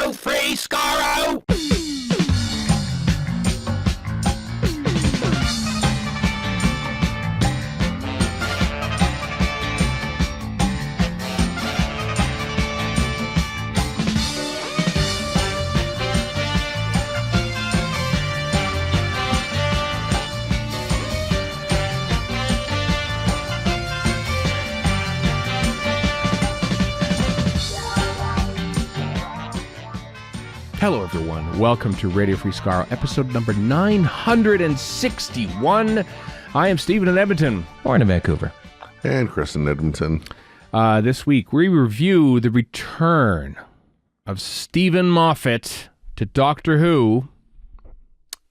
Radio Free Skaro! Hello, everyone. Welcome to Radio Free Skaro, episode number 961. I am Stephen in Edmonton. Born in Vancouver. And Chris in Edmonton. This week, we review the return of Stephen Moffat to Doctor Who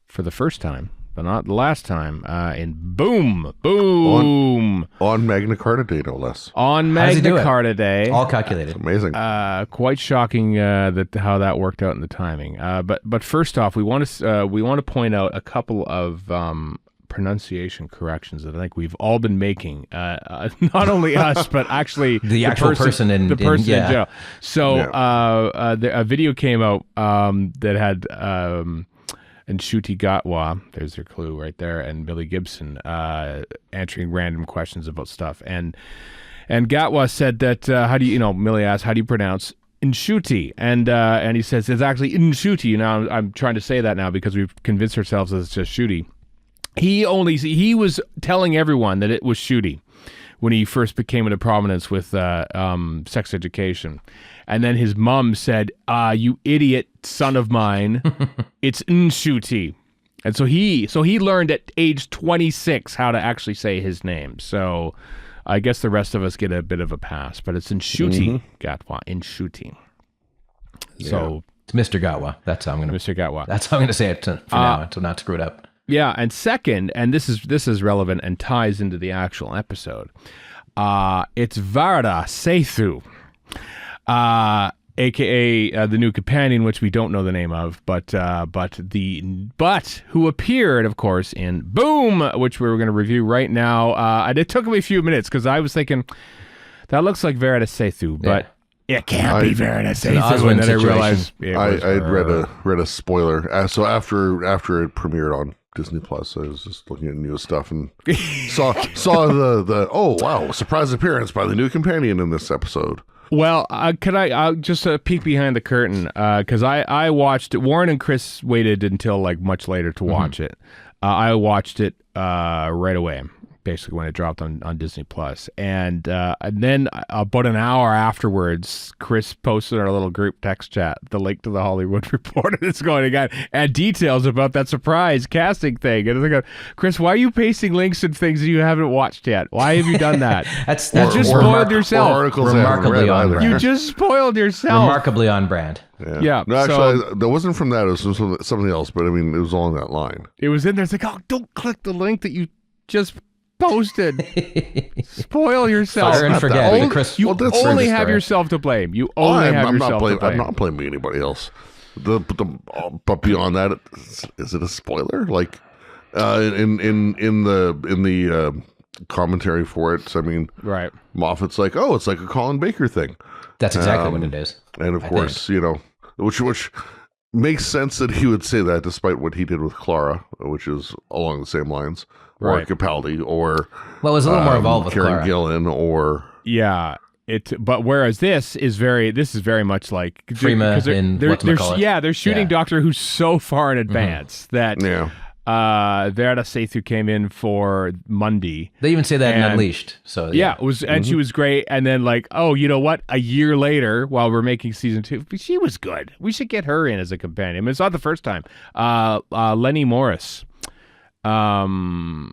for the first time, but not the last time, in Boom! On Magna Carta Day, no less. On Magna Carta Day. All calculated. It's amazing. Quite shocking how that worked out in the timing. But first off, we want to point out a couple of pronunciation corrections that I think we've all been making. Not only us, but actually the actual person in jail. So a video came out that had Ncuti Gatwa, there's your clue right there, and Billy Gibson answering random questions about stuff. And Gatwa said that, Millie asked, how do you pronounce Ncuti? And he says, it's actually Ncuti. Now, I'm trying to say that now because we've convinced ourselves that it's just Shooty. He was telling everyone that it was Shooty when he first became into prominence with sex education. And then his mom said, you idiot son of mine, it's Ncuti. And so he learned at age 26 how to actually say his name. So I guess the rest of us get a bit of a pass, but it's Ncuti, Gatwa, Ncuti. Yeah. So it's Mr. Gatwa. That's how I'm going to. Mr. Gatwa. That's how I'm going to say it for now, to not screw it up. Yeah, and second, and this is relevant and ties into the actual episode. It's Varada Sethu. AKA the new companion, which we don't know the name of, but who appeared, of course, in Boom, which we're going to review right now. And it took me a few minutes because I was thinking that looks like Varada Sethu, but it can't be Varada Sethu. And then I realized I'd read a spoiler. So after it premiered on Disney Plus, I was just looking at new stuff and saw the oh wow, surprise appearance by the new companion in this episode. Well, can I just peek behind the curtain? Because I watched it. Warren and Chris waited until like much later to watch it. I watched it right away, basically when it dropped on Disney Plus, and then about an hour afterwards, Chris posted our little group text chat the link to the Hollywood Reporter that's going again, and details about that surprise casting thing. And I was like, Chris, why are you pasting links and things that you haven't watched yet? Why have you done that? You just spoiled yourself. Remarkably on brand. You just spoiled yourself. Remarkably on brand. Yeah. No, actually, that wasn't from that. It was from something else. But I mean, it was all in that line. It was in there. It's like, oh, don't click the link that you just posted. Spoil yourself. Fire and forget. Chris, you only have yourself to blame. You only have yourself to blame. I'm not blaming anybody else. But beyond that, is it a spoiler? Like in the commentary for it, I mean, right? Moffat's like, oh, it's like a Colin Baker thing. That's exactly what it is. And of course, which makes sense that he would say that, despite what he did with Clara, which is along the same lines. Or Capaldi, or it was a little more involved with Karen Gillan, or But whereas this is very much like Freema in whatchamacallit. Yeah, they're shooting Doctor Who so far in advance that Varada Sethu came in for Monday. They even say that in Unleashed. So it was, and she was great. And then like, oh, you know what? A year later, while we're making season 2, she was good. We should get her in as a companion. I mean, it's not the first time. Lenny Morris. The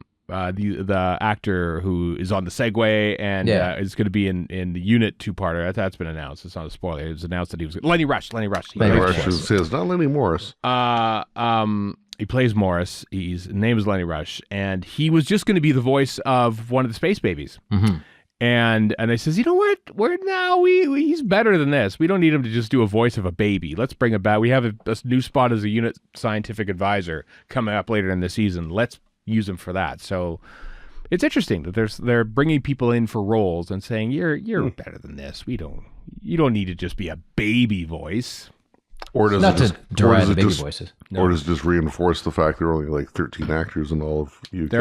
actor who is on the Segway and is going to be in the Unit 2-parter. That's been announced. It's not a spoiler. It was announced that he was Lenny Rush. Lenny Rush says not Lenny Morris. He plays Morris. His name is Lenny Rush, and he was just going to be the voice of one of the Space Babies. And they says, you know what? He's better than this. We don't need him to just do a voice of a baby. Let's bring him back. We have a new spot as a unit scientific advisor coming up later in the season. Let's use him for that. So it's interesting that they're bringing people in for roles and saying you're better than this. You don't need to just be a baby voice. Or does Not it just, to deride the baby voices. Or does it just reinforce the fact there are only like 13 actors in all of UK?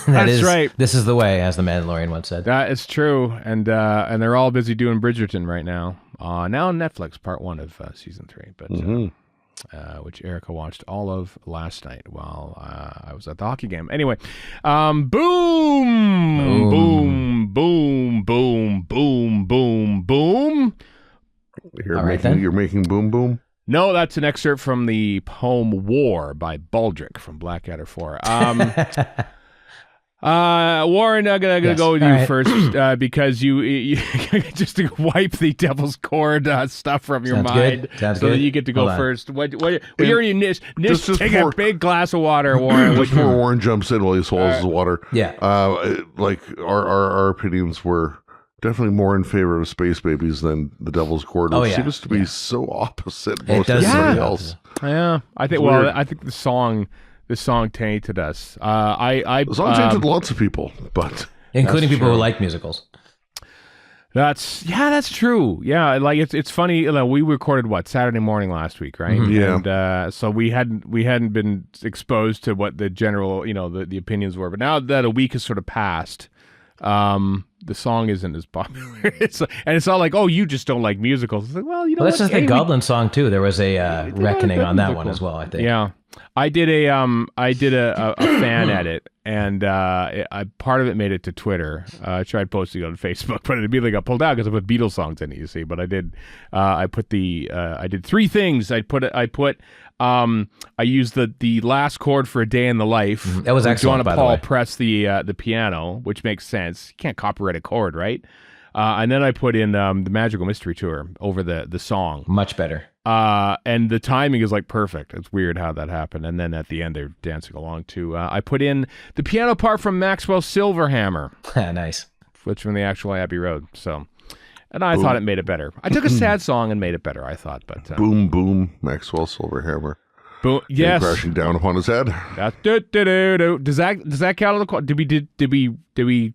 That's right. This is the way, as the Mandalorian once said. That is true, and they're all busy doing Bridgerton right now. Now on Netflix, part 1 of season 3, but which Erica watched all of last night while I was at the hockey game. Anyway, boom, boom, boom, boom, boom, boom, boom. You're making boom boom. No, that's an excerpt from the poem "War" by Baldric from Blackadder 4. Warren, I'm gonna go with you first because you just to wipe the Devil's Cord stuff from your mind, that you get to go first. What you already Nish take a big glass of water, Warren. Before Warren jumps in while he swallows his water, like our opinions were definitely more in favor of Space Babies than the Devil's Cord, which seems to be so opposite most everybody else. Yeah, I think. Well, I think the song tainted us. The song tainted lots of people, but including people who like musicals. That's true. Yeah, like it's funny. We recorded Saturday morning last week, right? Mm-hmm. Yeah. And so we hadn't been exposed to what the general the opinions were, but now that a week has sort of passed, the song isn't as popular. It's all like, oh, you just don't like musicals. It's like, well, that's just the Goblin song too. There was a reckoning on that one as well, I think. Yeah, I did a fan edit, and I part of it made it to Twitter. I tried posting it on Facebook, but it immediately got pulled out because I put Beatles songs in it. You see, but I did. I did 3 things. I used the last chord for A Day in the Life. That was excellent, by the way. John Paul pressed the piano, which makes sense. You can't copyright a chord, right? And then I put in the Magical Mystery Tour over the song. Much better. And the timing is like perfect. It's weird how that happened. And then at the end, they're dancing along too. I put in the piano part from Maxwell's Silverhammer. Nice. Which from the actual Abbey Road. So... And I thought it made it better. I took a sad song and made it better, I thought. But boom, boom, Maxwell Silverhammer. Boom, yes. Crashing down upon his head. Does that count? Did we?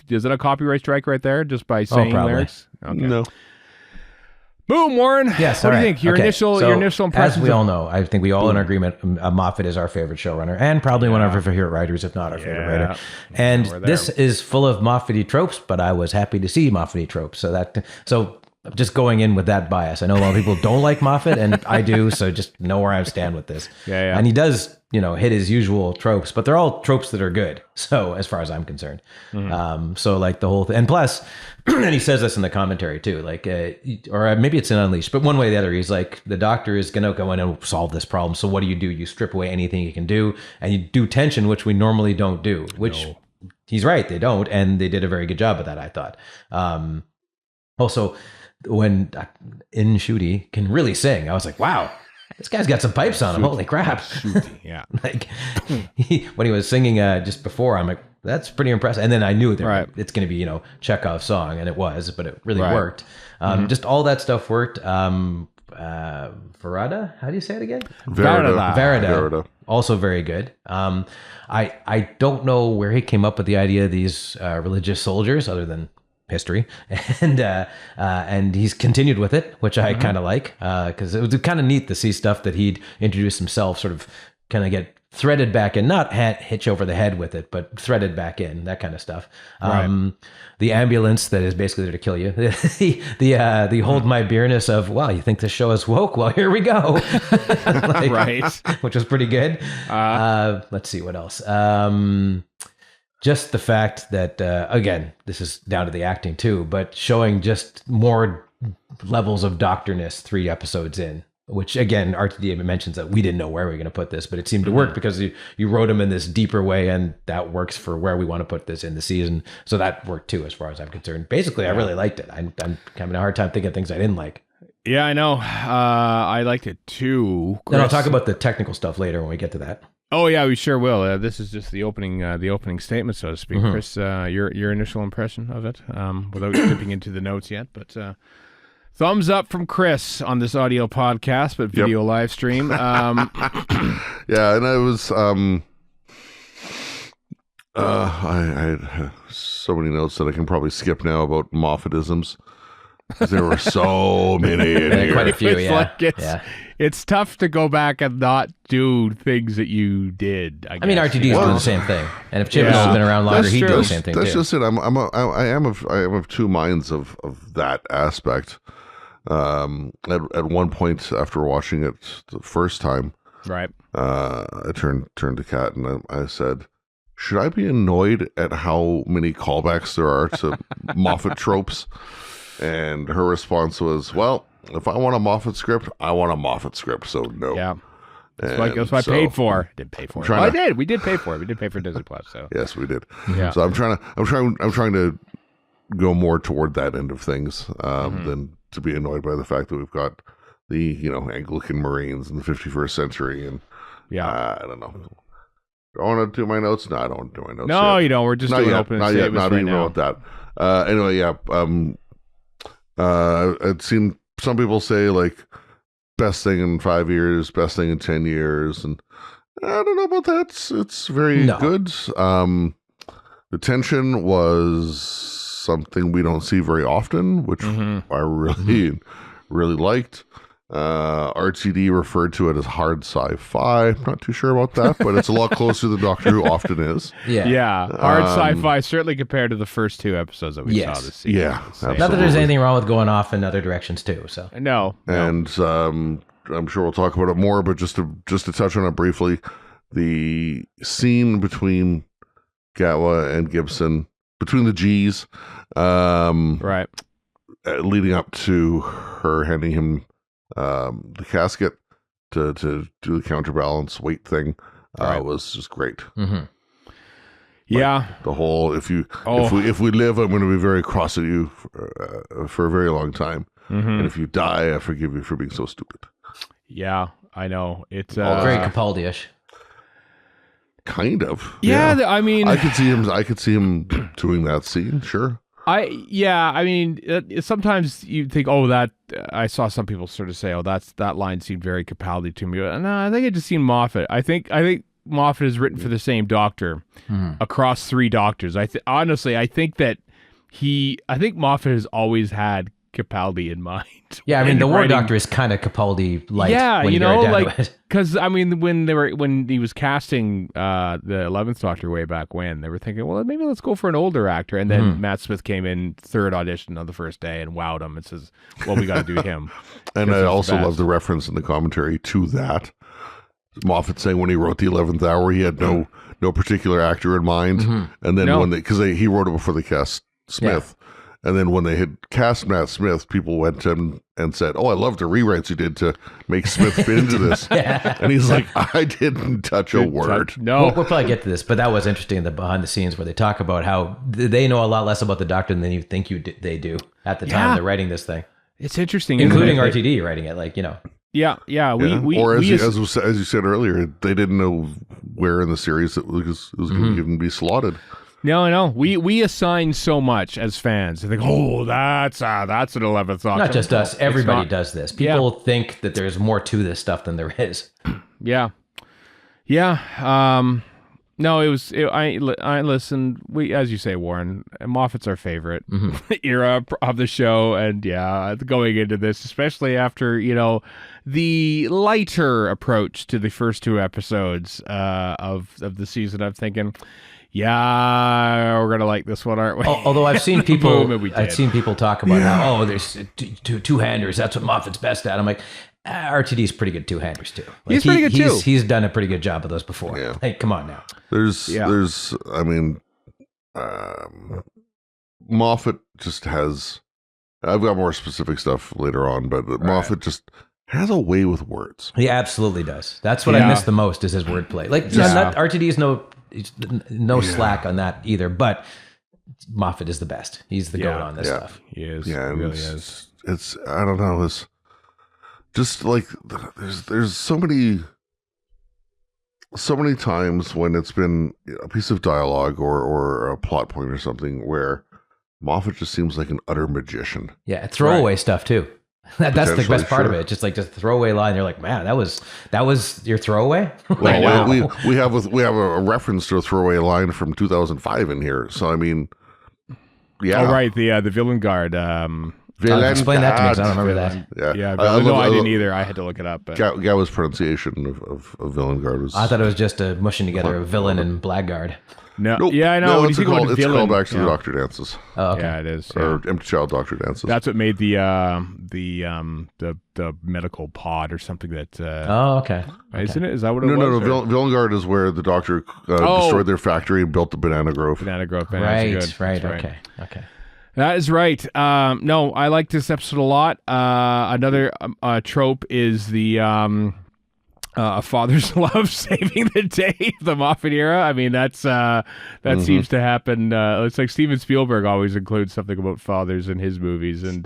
Is it a copyright strike right there just by saying lyrics? Okay. No. Boom, Warren. Yes. What do you think? Your initial impressions. As we all know, I think we all in agreement. Moffat is our favorite showrunner and probably one of our favorite writers, if not our favorite writer. And this is full of Moffat-y tropes, but I was happy to see Moffat-y tropes. So just going in with that bias. I know a lot of people don't like Moffat, and I do. So just know where I stand with this. Yeah. And he does, hit his usual tropes, but they're all tropes that are good. So as far as I'm concerned, so like the whole thing, and plus. And he says this in the commentary too, like, or maybe it's in Unleashed, but one way or the other, he's like, the doctor is going to go in and solve this problem. So what do? You strip away anything you can do, and you do tension, which we normally don't do, which he's right. They don't. And they did a very good job of that, I thought. Also, when In Shooty can really sing, I was like, wow, this guy's got some pipes on him. Holy crap. Shooty, yeah. Like when he was singing just before, I'm like, that's pretty impressive. And then I knew that it's going to be, Chekhov's song, and it was, but it really worked. Just all that stuff worked. Varada, how do you say it again? Varada. Also very good. I don't know where he came up with the idea of these religious soldiers, other than history, and he's continued with it, which I kind of like, because it was kind of neat to see stuff that he'd introduced himself, sort of kind of get threaded back in, not hitch over the head with it, but threaded back in, that kind of stuff. The ambulance that is basically there to kill you. the hold my beerness of, wow, you think this show is woke? Well, here we go. Which was pretty good. Let's see what else. Just the fact that, again, this is down to the acting too, but showing just more levels of doctorness 3 episodes in. Which, again, RTD mentions that we didn't know where we were going to put this, but it seemed to work because you wrote him in this deeper way, and that works for where we want to put this in the season. So that worked, too, as far as I'm concerned. Basically, I really liked it. I'm having a hard time thinking of things I didn't like. Yeah, I know. I liked it, too. Chris. And I'll talk about the technical stuff later when we get to that. Oh, yeah, we sure will. This is just the opening statement, so to speak. Chris, your initial impression of it, without dipping into the notes yet, but... Thumbs up from Chris on this audio podcast, but video live stream. Yeah, and I was, I had so many notes that I can probably skip now about Moffat-isms. There were so many in here. Quite a few, It's yeah. like it's tough to go back and not do things that you did. I mean, guess. RTD is doing the same thing, and if Chibnall has been around longer, That's he'd do true. the same thing That's too. just it. I am of two minds of that aspect. At one point after watching it the first time, Right. I turned to Kat and I said, "Should I be annoyed at how many callbacks there are to Moffat tropes?" And her response was, "Well, if I want a Moffat script, I want a Moffat script. So no." Yeah. That's And what I so- paid for. Did pay for it. trying Well, I to- did. We did pay for it. We did pay for Disney Plus. So Yes, we did. Yeah. So I'm trying to go more toward that end of things than to be annoyed by the fact that we've got the Anglican Marines in the 51st century and yeah. I don't know. Do I want to do my notes? No, I don't want to do my notes. No, yet. you don't. We're just Not doing yet. open Not yet. statements Not right even now. about that. Anyway, yeah. I'd seen some people say like best thing in 5 years, best thing in 10 years, and I don't know about that. It's very good. The tension was something we don't see very often, which I really liked. RTD referred to it as hard sci-fi. I'm not too sure about that, but it's a lot closer than Doctor Who often is. Yeah. Hard sci-fi, certainly compared to the first two episodes that we saw this season. Yeah, Not that there's anything wrong with going off in other directions too. So No. And I'm sure we'll talk about it more, but just to touch on it briefly, the scene between Gatwa and Gibson, between the G's, Right. leading up to her handing him the casket to do the counterbalance weight thing, was just great. Yeah. The whole if we live, I'm going to be very cross at you for a very long time, and if you die, I forgive you for being so stupid. Yeah. I know. It's very Capaldi-ish. Kind of. Yeah. I mean, I could see him doing that scene. Sure. I mean, sometimes you think, oh, that I saw some people sort of say, oh, that line seemed very Capaldi to me. No, I think it just seemed Moffat. I think Moffat is written for the same doctor across three doctors. Honestly, I think Moffat has always had Capaldi in mind. Yeah, I mean, the War Doctor is kind of Capaldi light. Yeah, when you get down to it. because I mean, when he was casting the 11th Doctor way back when, they were thinking, well, maybe let's go for an older actor. And then Matt Smith came in third audition on the first day and wowed him and says, well, we got to do him. And I also love the reference in the commentary to that. Moffat saying when he wrote the 11th Hour, he had no particular actor in mind, and then because he wrote it before they cast Smith. And then when they had cast Matt Smith, people went to him and said, "Oh, I love the rewrites you did to make Smith fit into this." And he's like, "I didn't touch a word." No. We'll probably get to this, but that was interesting, the behind the scenes where they talk about how they know a lot less about the Doctor than you think they do at the time they're writing this thing. It's interesting. Including RTD writing it, Yeah. Or as you said earlier, they didn't know where in the series it was going to even be slotted. No, I know. We assign so much as fans. They think, oh, that's an 11th Doctor. Not just us. Everybody does this. People think that there's more to this stuff than there is. Yeah. No, I listened. As you say, Warren, Moffat's our favorite era of the show, and going into this, especially after the lighter approach to the first two episodes of the season, I'm thinking, we're gonna like this one, aren't we? Although I've seen people, I've seen people talk about how there's two-handers. That's what Moffat's best at. I'm like, RTD's pretty good two-handers too. He's pretty good too. He's done a pretty good job of those before. Yeah. Hey, come on now. Moffat just has. I've got more specific stuff later on, but Moffat just has a way with words. He absolutely does. That's what I miss the most is his wordplay. RTD is no slack on that either, but Moffat is the best. He's the goat on this stuff. He is. Yeah, he really is. It's I don't know. It's just like there's so many times when it's been a piece of dialogue or a plot point or something where Moffat just seems like an utter magician. Yeah, throwaway stuff too. That's the best part of it. Just a throwaway line. You're like, man, that was your throwaway. Well, we have a reference to a throwaway line from 2005 in here. So I mean, Oh right, the villain guard. Explain that to me, because I don't remember that. Yeah, I didn't either. I had to look it up. But. Gowa's pronunciation of Villengard was. I thought it was just a mushing together of villain and blackguard. No, nope. yeah, I know. No, When it's you think about it's villain, called back to the Doctor dances. Oh, okay. Yeah, it is. Or Empty Child Doctor dances. That's what made the medical pod or something that. Okay. Isn't it? Is that what it no, was? No, Villengard is where the Doctor destroyed their factory and built the Banana Grove. Banana Grove. Right. Okay. That is right. No, I like this episode a lot. Another trope is the a father's love saving the day, the Moffat era. I mean, that seems to happen. It's like Steven Spielberg always includes something about fathers in his movies, and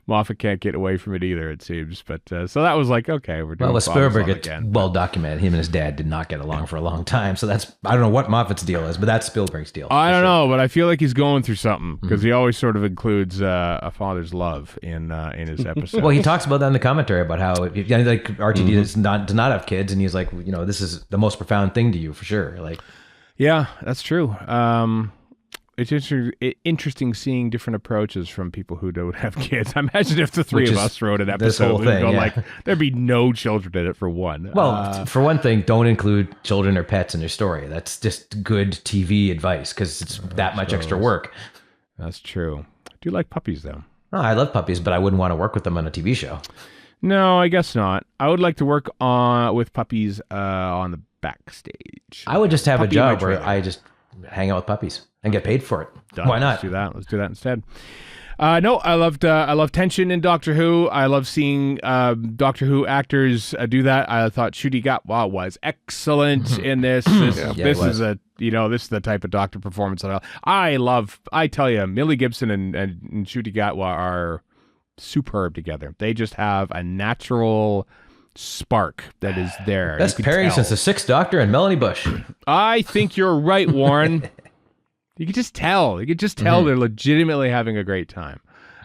Moffat can't get away from it either, it seems. But so that was like, okay, we're doing. Well, with Spielberg, it's again. well documented. Him and his dad did not get along for a long time, so that's I don't know what Moffat's deal is, but that's Spielberg's deal. I don't know, but I feel like he's going through something because he always sort of includes a father's love in his episode. Well, he talks about that in the commentary about how like RTD does not have kids, and he's like, this is the most profound thing to you for sure. Like, yeah, that's true. It's interesting seeing different approaches from people who don't have kids. I imagine if the three of us wrote an episode, we'd go like, there'd be no children in it for one. Well, for one thing, don't include children or pets in your story. That's just good TV advice because it's that much extra work. That's true. I do like puppies, though. Oh, I love puppies, but I wouldn't want to work with them on a TV show. No, I guess not. I would like to work with puppies on the backstage. I would just have a job where I just hang out with puppies and get paid for it. Done. Why not? Let's do that instead. No, I love tension in Doctor Who. I love seeing Doctor Who actors do that. I thought Ncuti Gatwa was excellent in this. This is the type of Doctor performance that I love. I tell you, Millie Gibson and Ncuti Gatwa are superb together. They just have a natural spark that is there. Best pairing since the Sixth Doctor and Melanie Bush. I think you're right, Warren. You could just tell. They're legitimately having a great time.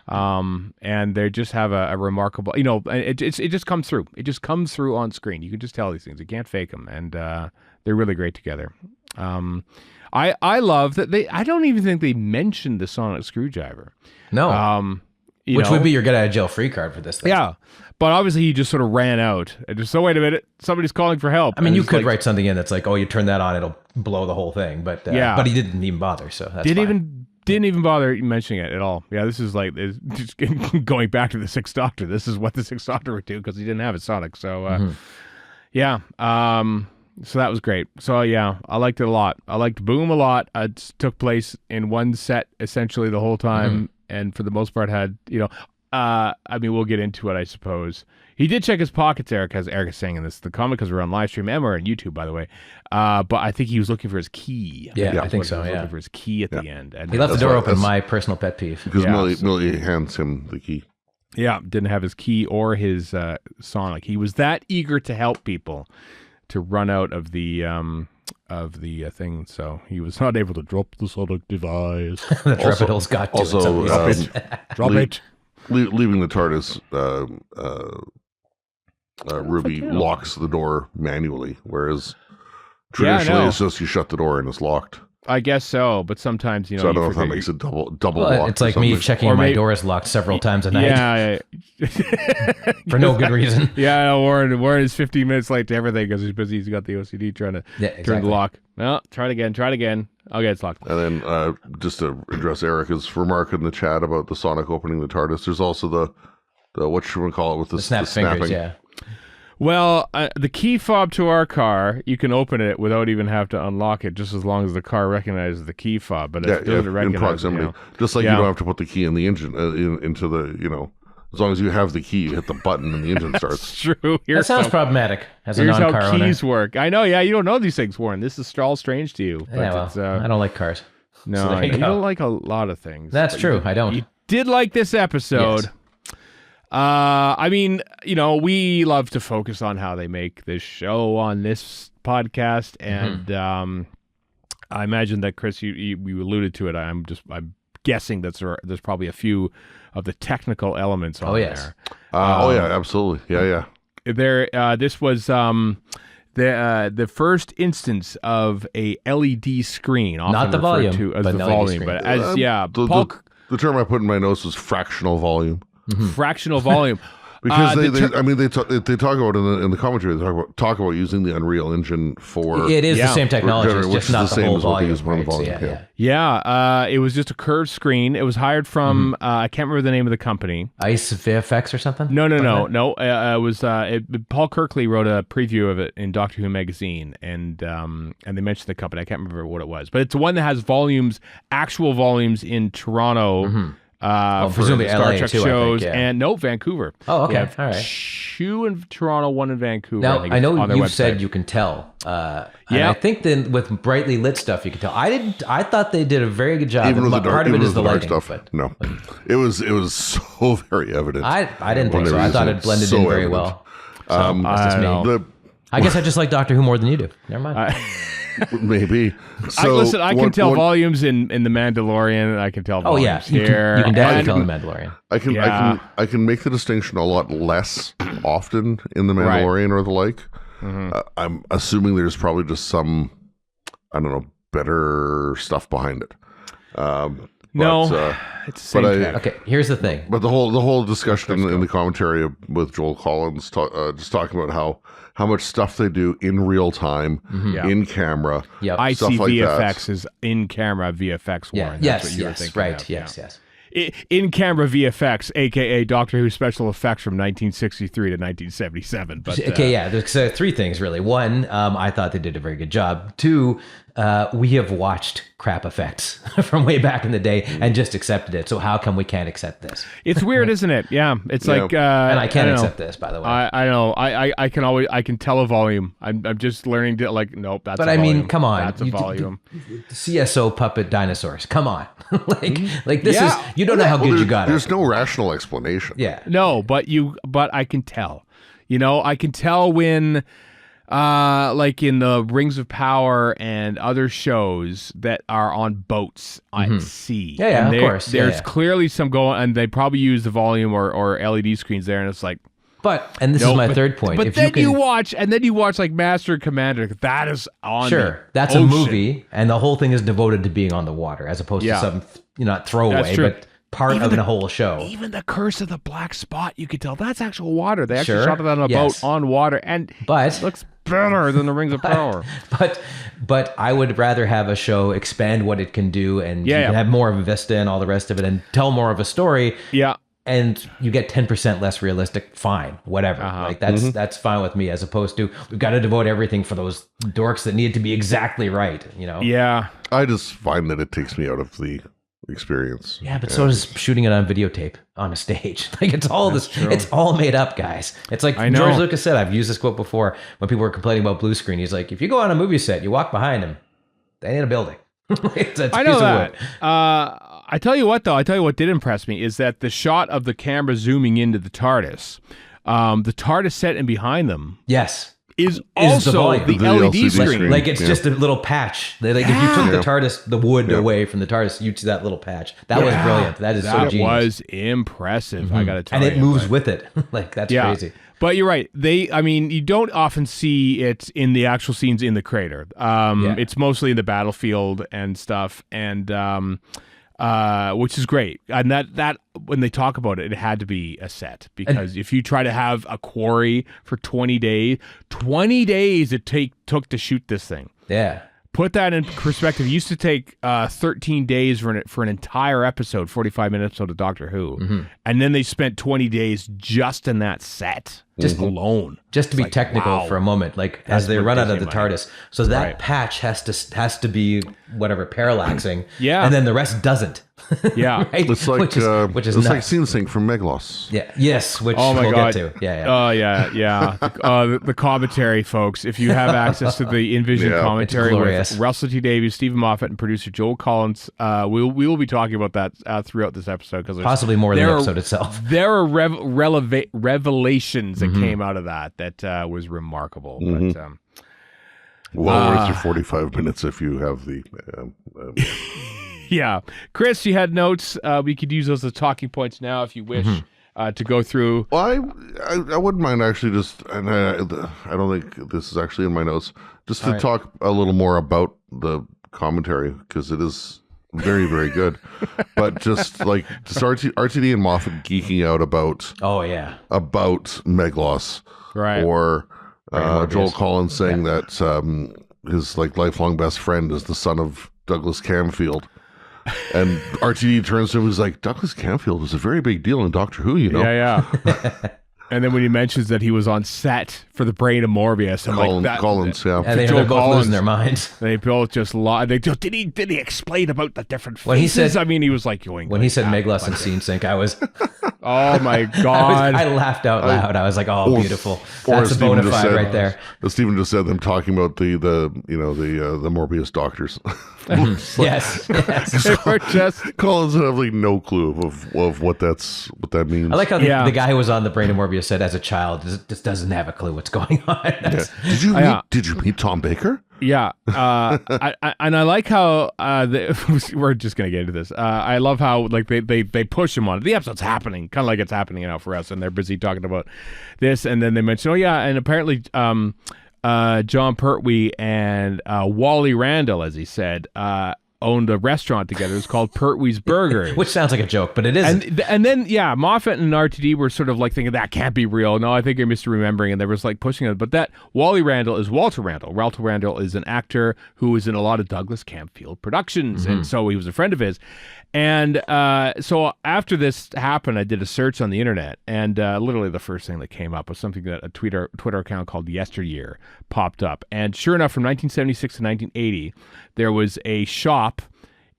And they just have a remarkable, it just comes through. It just comes through on screen. You can just tell these things. You can't fake them. And they're really great together. I love that I don't even think they mentioned the sonic screwdriver. No. Which would be your get out of jail free card for this thing. Yeah. But obviously he just sort of ran out. And just, wait a minute, somebody's calling for help. I mean, you could write something in that's like, oh, you turn that on, it'll blow the whole thing. But but he didn't even bother, so that's fine. Didn't even bother mentioning it at all. Yeah, this is like just going back to the Sixth Doctor. This is what the Sixth Doctor would do because he didn't have a sonic. So, yeah. So that was great. So, yeah, I liked it a lot. I liked Boom a lot. It took place in one set essentially the whole time. And for the most part had, I mean, we'll get into it, I suppose. He did check his pockets, Eric, as Eric is saying in this. The comment, because we're on live stream and we're on YouTube, by the way. But I think he was looking for his key. Yeah, I think so, He was looking for his key at the end. And he left the door open, my personal pet peeve. Because Millie hands him the key. Yeah, didn't have his key or his sonic. He was that eager to help people to run out of the thing, so he was not able to drop the sonic device. The Trepidal's got to. Also, drop it. Leaving the TARDIS, Ruby locks the door manually, whereas traditionally it's just you shut the door and it's locked. I guess so, but sometimes, So I don't know if that makes it double locked. It's like me checking my door is locked several times a night. Yeah. For no good reason. Yeah, Warren is 15 minutes late to everything because he's busy. He's got the OCD trying to turn the lock. Well, try it again. Okay, it's locked. And then just to address Erica's remark in the chat about the sonic opening the TARDIS, there's also the what should we call it with the snap snapping. Fingers, yeah. Well, the key fob to our car, you can open it without even have to unlock it, just as long as the car recognizes the key fob. But if it doesn't recognize in proximity, just like you don't have to put the key in the engine into the as long as you have the key, you hit the button and the engine starts. That's true. That sounds problematic as a non-car owner. Here's how keys work. I know. Yeah, you don't know these things, Warren. This is all strange to you. But I don't like cars. No, so you don't like a lot of things. That's true. I don't. You did like this episode. Yes. I mean, we love to focus on how they make this show on this podcast, and I imagine that Chris, you alluded to it. I'm guessing that there's probably a few of the technical elements on there. Yeah, absolutely. Yeah. This was the first instance of a LED screen, often not the volume, to as but the volume, screen. but as The term I put in my notes was fractional volume. Fractional volume. Because they talk about in the commentary. They talk about using the Unreal Engine for. It is the same technology, it's which just is not the the same whole as what they volume. use on the volume. So, Yeah, it was just a curved screen. It was hired from I can't remember the name of the company. Ice VFX or something. No. It was Paul Kirkley wrote a preview of it in Doctor Who magazine, and they mentioned the company. I can't remember what it was, but it's one that has actual volumes in Toronto. For presumably the Star LA Trek too, shows, I think, and Vancouver. Oh, okay, They have all right. 2 in Toronto, 1 in Vancouver. Now I know on their you website. said you can tell. And I think then with brightly lit stuff you can tell. I thought they did a very good job. Even with the dark, part of it is the dark lighting stuff. but No, it was so very evident. I didn't think so. I thought it blended in very well. So, that's just me. I guess I just like Doctor Who more than you do. Never mind. Maybe. So I can tell volumes in The Mandalorian. I can tell volumes here. You can definitely tell in The Mandalorian. I can make the distinction a lot less often in The Mandalorian or the like. I'm assuming there's probably just some, I don't know, better stuff behind it. It's the same thing. Okay, here's the thing. But the whole discussion in the commentary with Joel Collins, just talking about how much stuff they do in real time, in camera. I stuff see like VFX that. is in camera VFX. Warren. That's what you were thinking. Right. Of, Yes. In camera VFX, aka Doctor Who special effects from 1963 to 1977. But there's 3 things really. 1, I thought they did a very good job. 2, we have watched crap effects from way back in the day and just accepted it. So how come we can't accept this? It's weird, isn't it? Yeah, it's like, and I can't accept this, by the way. I know. I can tell a volume. I'm just learning to nope. That's. But a volume. I mean, come on. That's a volume. CSO puppet dinosaurs. Come on. like this is. You don't know how good you got it. There's no rational explanation. Yeah. No, but I can tell. I can tell when. Like in the Rings of Power and other shows that are on boats at sea. Yeah, of course. There's clearly some going, and they probably use the volume or LED screens there, and it's like. And this is my third point. But then you watch like Master and Commander. That is on. Sure, that's ocean. a movie, and the whole thing is devoted to being on the water, as opposed to some not throwaway, but part of the whole show. Even the Curse of the Black Spot, you could tell that's actual water. They actually shot it on a boat on water, and it looks better than the Rings of Power. But I would rather have a show expand what it can do, and you can have more of a vista and all the rest of it, and tell more of a story. Yeah. And you get 10% less realistic, fine, whatever. Like that's fine with me, as opposed to we've got to devote everything for those dorks that need to be exactly right, Yeah. I just find that it takes me out of the experience. Yeah, but so does shooting it on videotape on a stage. Like it's all it's all made up, guys. It's like George Lucas said, I've used this quote before when people were complaining about blue screen. He's like, if you go on a movie set, you walk behind him, they ain't a building. I know that. I tell you what, though. I tell you what did impress me is that the shot of the camera zooming into the TARDIS, the TARDIS set in behind them. Yes. Is also the LED screen. Like it's just a little patch. If you took the TARDIS, the wood away from the TARDIS, you'd see that little patch. That was brilliant. That is so genius. That was impressive. I got to tell you. And it moves with it. Like that's crazy. But you're right. You don't often see it in the actual scenes in the crater. It's mostly in the battlefield and stuff, and which is great. And that when they talk about it, it had to be a set, because if you try to have a quarry for 20 days it took to shoot this thing. Yeah. Put that in perspective. It used to take 13 days for an entire episode, 45-minute episode of Doctor Who. And then they spent 20 days just in that set, just alone. Just to be technical for a moment, like as they run out of the TARDIS. So that patch has to be whatever, parallaxing. Yeah. And then the rest doesn't. Yeah. Right? It's like which is it's nuts. like Scene Sync from Meglos. Yeah. Yes. Which we'll get to. Yeah. Oh yeah. The commentary, folks. If you have access to the InVision commentary with Russell T Davies, Stephen Moffat, and producer Joel Collins, we will be talking about that throughout this episode, because possibly more than the episode itself. There are revelations that came out of that was remarkable. But worth your 45 minutes if you have the. Yeah. Chris, you had notes. We could use those as talking points now if you wish to go through. Well, I wouldn't mind actually and I don't think this is actually in my notes, just to talk a little more about the commentary, because it is very, very good. But just like RTD and Moffat geeking out about Meglos, Right. or Joel Collins saying that his like lifelong best friend is the son of Douglas Camfield. And RTD turns to him and is like, Douglas Camfield was a very big deal in Doctor Who, you know? Yeah. And then when he mentions that he was on set for the Brain of Morbius, Collins, yeah. And they're both losing their minds. They both just lied. They just, did he explain about the different faces? When he said, I mean, he was like going. When he said Meglos and Scene Sync, I was. Oh my God! I laughed out loud. I was like, "Oh, beautiful! That's a bona fide right there." Stephen just said them talking about the Morbius doctors. Yes. They were just Collins have like no clue of what that means. I like how the guy who was on the Brain of Morbius said, as a child, just doesn't have a clue what's going on. Did you meet Tom Baker? Yeah, and I like how we're just gonna get into this. I love how like they push him on it. The episode's happening, kind of like it's happening now for us, and they're busy talking about this, and then they mention, and apparently John Pertwee and Wally Randall, as he said, owned a restaurant together. It's called Pertwee's Burgers. Which sounds like a joke, but it isn't. And then, Moffat and RTD were sort of like thinking, that can't be real. No, I think you're misremembering. And they was like pushing it. But that Wally Randall is Walter Randall. Walter Randall is an actor who is in a lot of Douglas Camfield productions. And so he was a friend of his. And so after this happened, I did a search on the internet, and literally the first thing that came up was something that a Twitter account called Yesteryear popped up. And sure enough, from 1976 to 1980, there was a shop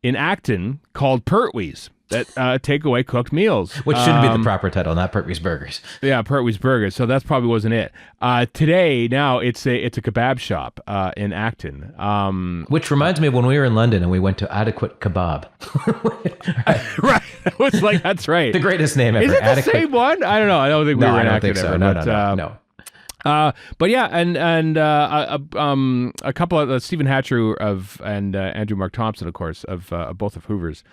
in Acton called Pertwee's that takeaway cooked meals. Which shouldn't be the proper title, not Pertwee's Burgers. Yeah, Pertwee's Burgers. So that probably wasn't it. Today, now it's a kebab shop in Acton. Which reminds me of when we were in London and we went to Adequate Kebab. Right. It was like, that's right. The greatest name ever. Is it the same one? I don't know. I don't think we were in Acton so. ever. No. But yeah, and a couple of Stephen Hatcher and Andrew Mark Thompson, of course, of both of Hoover's,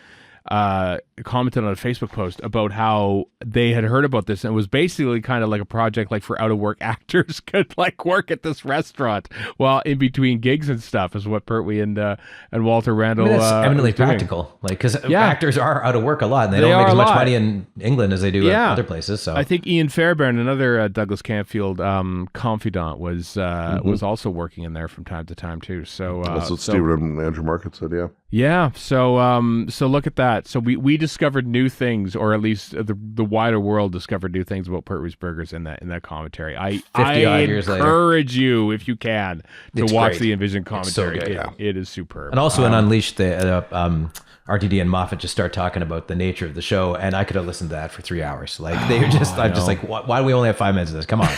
commented on a Facebook post about how they had heard about this, and it was basically kind of like a project like for out of work actors could like work at this restaurant while in between gigs and stuff, is what Pertwee and Walter Randall. That's eminently practical, like, because actors are out of work a lot, and they don't make as much money in England as they do in other places. So I think Ian Fairbairn, another Douglas Camfield confidant, was also working in there from time to time too. So that's what Stephen and Andrew Market said. Yeah. So look at that. So we discovered new things, or at least the wider world discovered new things about Pertwee's Burgers in that commentary. I encourage you, if you can, to watch the Envision commentary. It's so good. It is superb. And also in Unleashed, the RTD and Moffat just start talking about the nature of the show, and I could have listened to that for 3 hours. Like I'm just like, why do we only have 5 minutes of this? Come on,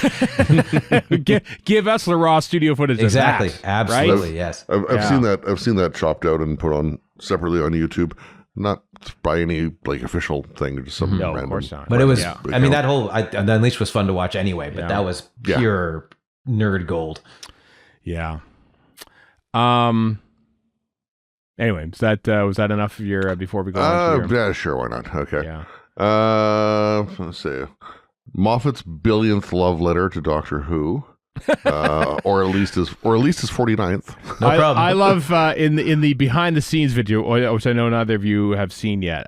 give us the raw studio footage. Exactly, of that, absolutely, right? yes. I've seen that. I've seen that chopped out and put on separately on YouTube. Not by any like official thing, just some random. Of course not. But it was. I mean, that whole the Unleashed was fun to watch anyway. But that was pure nerd gold. Yeah. Anyway, was that enough of your before we go on? Yeah, sure. Why not? Okay. Yeah. Let's see. Moffat's billionth love letter to Doctor Who. or at least his 49th. No problem. I love in the behind the scenes video, which I know neither of you have seen yet,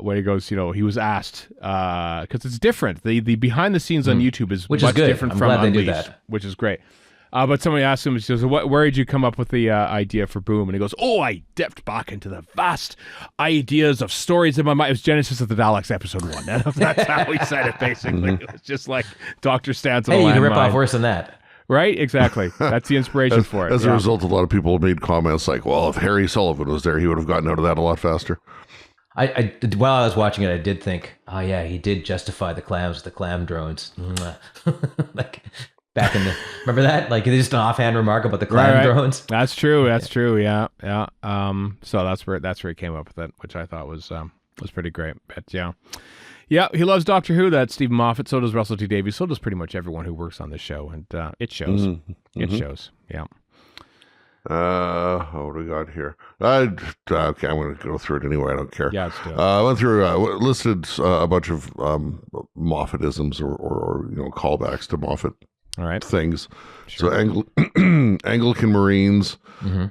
where he goes, he was asked, because it's different. The behind the scenes on YouTube is much different from Unleashed, which is great. But somebody asked him, he goes, where did you come up with the idea for Boom? And he goes, I dipped back into the vast ideas of stories in my mind. It was Genesis of the Daleks, episode 1. That's how he said it, basically. It was just like Dr. Stans on the Hey, you can rip landmine. off worse than that. Right? Exactly. That's the inspiration for it. As a result, a lot of people made comments like, well, if Harry Sullivan was there, he would have gotten out of that a lot faster. While I was watching it, I did think, oh yeah, he did justify the clams with the clam drones. Like back in the, remember that? Like just an offhand remark about the clam drones. That's true. That's true. Yeah. Yeah. So that's where he came up with it, which I thought was pretty great. But yeah. Yeah, he loves Doctor Who. That's Stephen Moffat. So does Russell T Davies. So does pretty much everyone who works on the show, and it shows. Mm-hmm. It shows. Yeah. What do we got here? Okay, I'm going to go through it anyway. I don't care. Yeah, let's do it. I went through, listed a bunch of Moffatisms or callbacks to Moffat things. Sure. So Anglican Marines,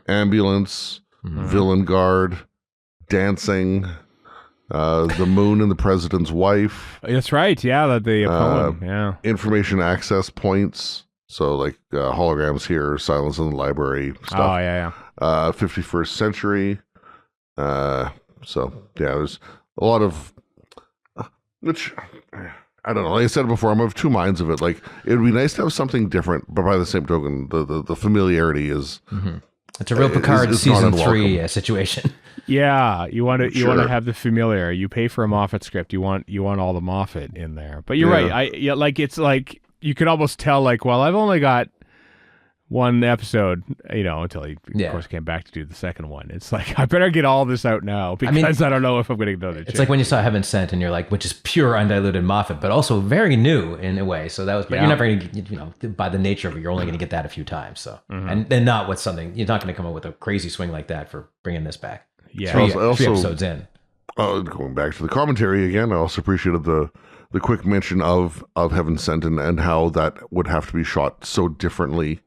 Ambulance, Villain Guard, dancing, the moon and the president's wife. That's right. Yeah, the poem. Yeah. Information access points. So like holograms here, silence in the library stuff. Oh, yeah. 51st century. So yeah, there's a lot of which I don't know. Like I said before, I'm of two minds of it. Like it would be nice to have something different, but by the same token, the familiarity is. Mm-hmm. It's a real Picard season 3 situation. Yeah, you want to have the familiar. You pay for a Moffat script. You want all the Moffat in there. But you're right. It's like you could almost tell like, well, I've only got one episode, until he of course came back to do the second one. It's like I better get all this out now because I don't know if I'm going to get another. It's like when you saw Heaven Sent and you're like, which is pure undiluted Moffat, but also very new in a way. So that was, but you're never going to, by the nature of it, you're only going to get that a few times. So and not with something you're not going to come up with a crazy swing like that for bringing this back. Yeah, three episodes in. Going back to the commentary again, I also appreciated the quick mention of Heaven Sent and how that would have to be shot so differently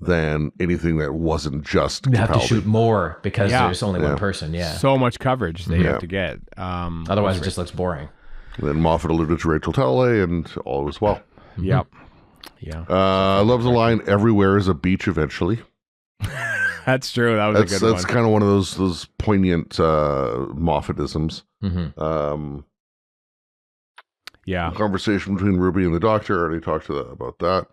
than anything that wasn't just. You have to shoot more because there's only one person. Yeah, so much coverage they have to get. Otherwise, it just looks boring. And then Moffat alluded to Rachel Talalay, and all was well. Yep. Yeah. I love the line, "Everywhere is a beach eventually." That's true. That was a good one. That's kind of one of those poignant Moffatisms. Yeah. Conversation between Ruby and the Doctor. I already talked about that.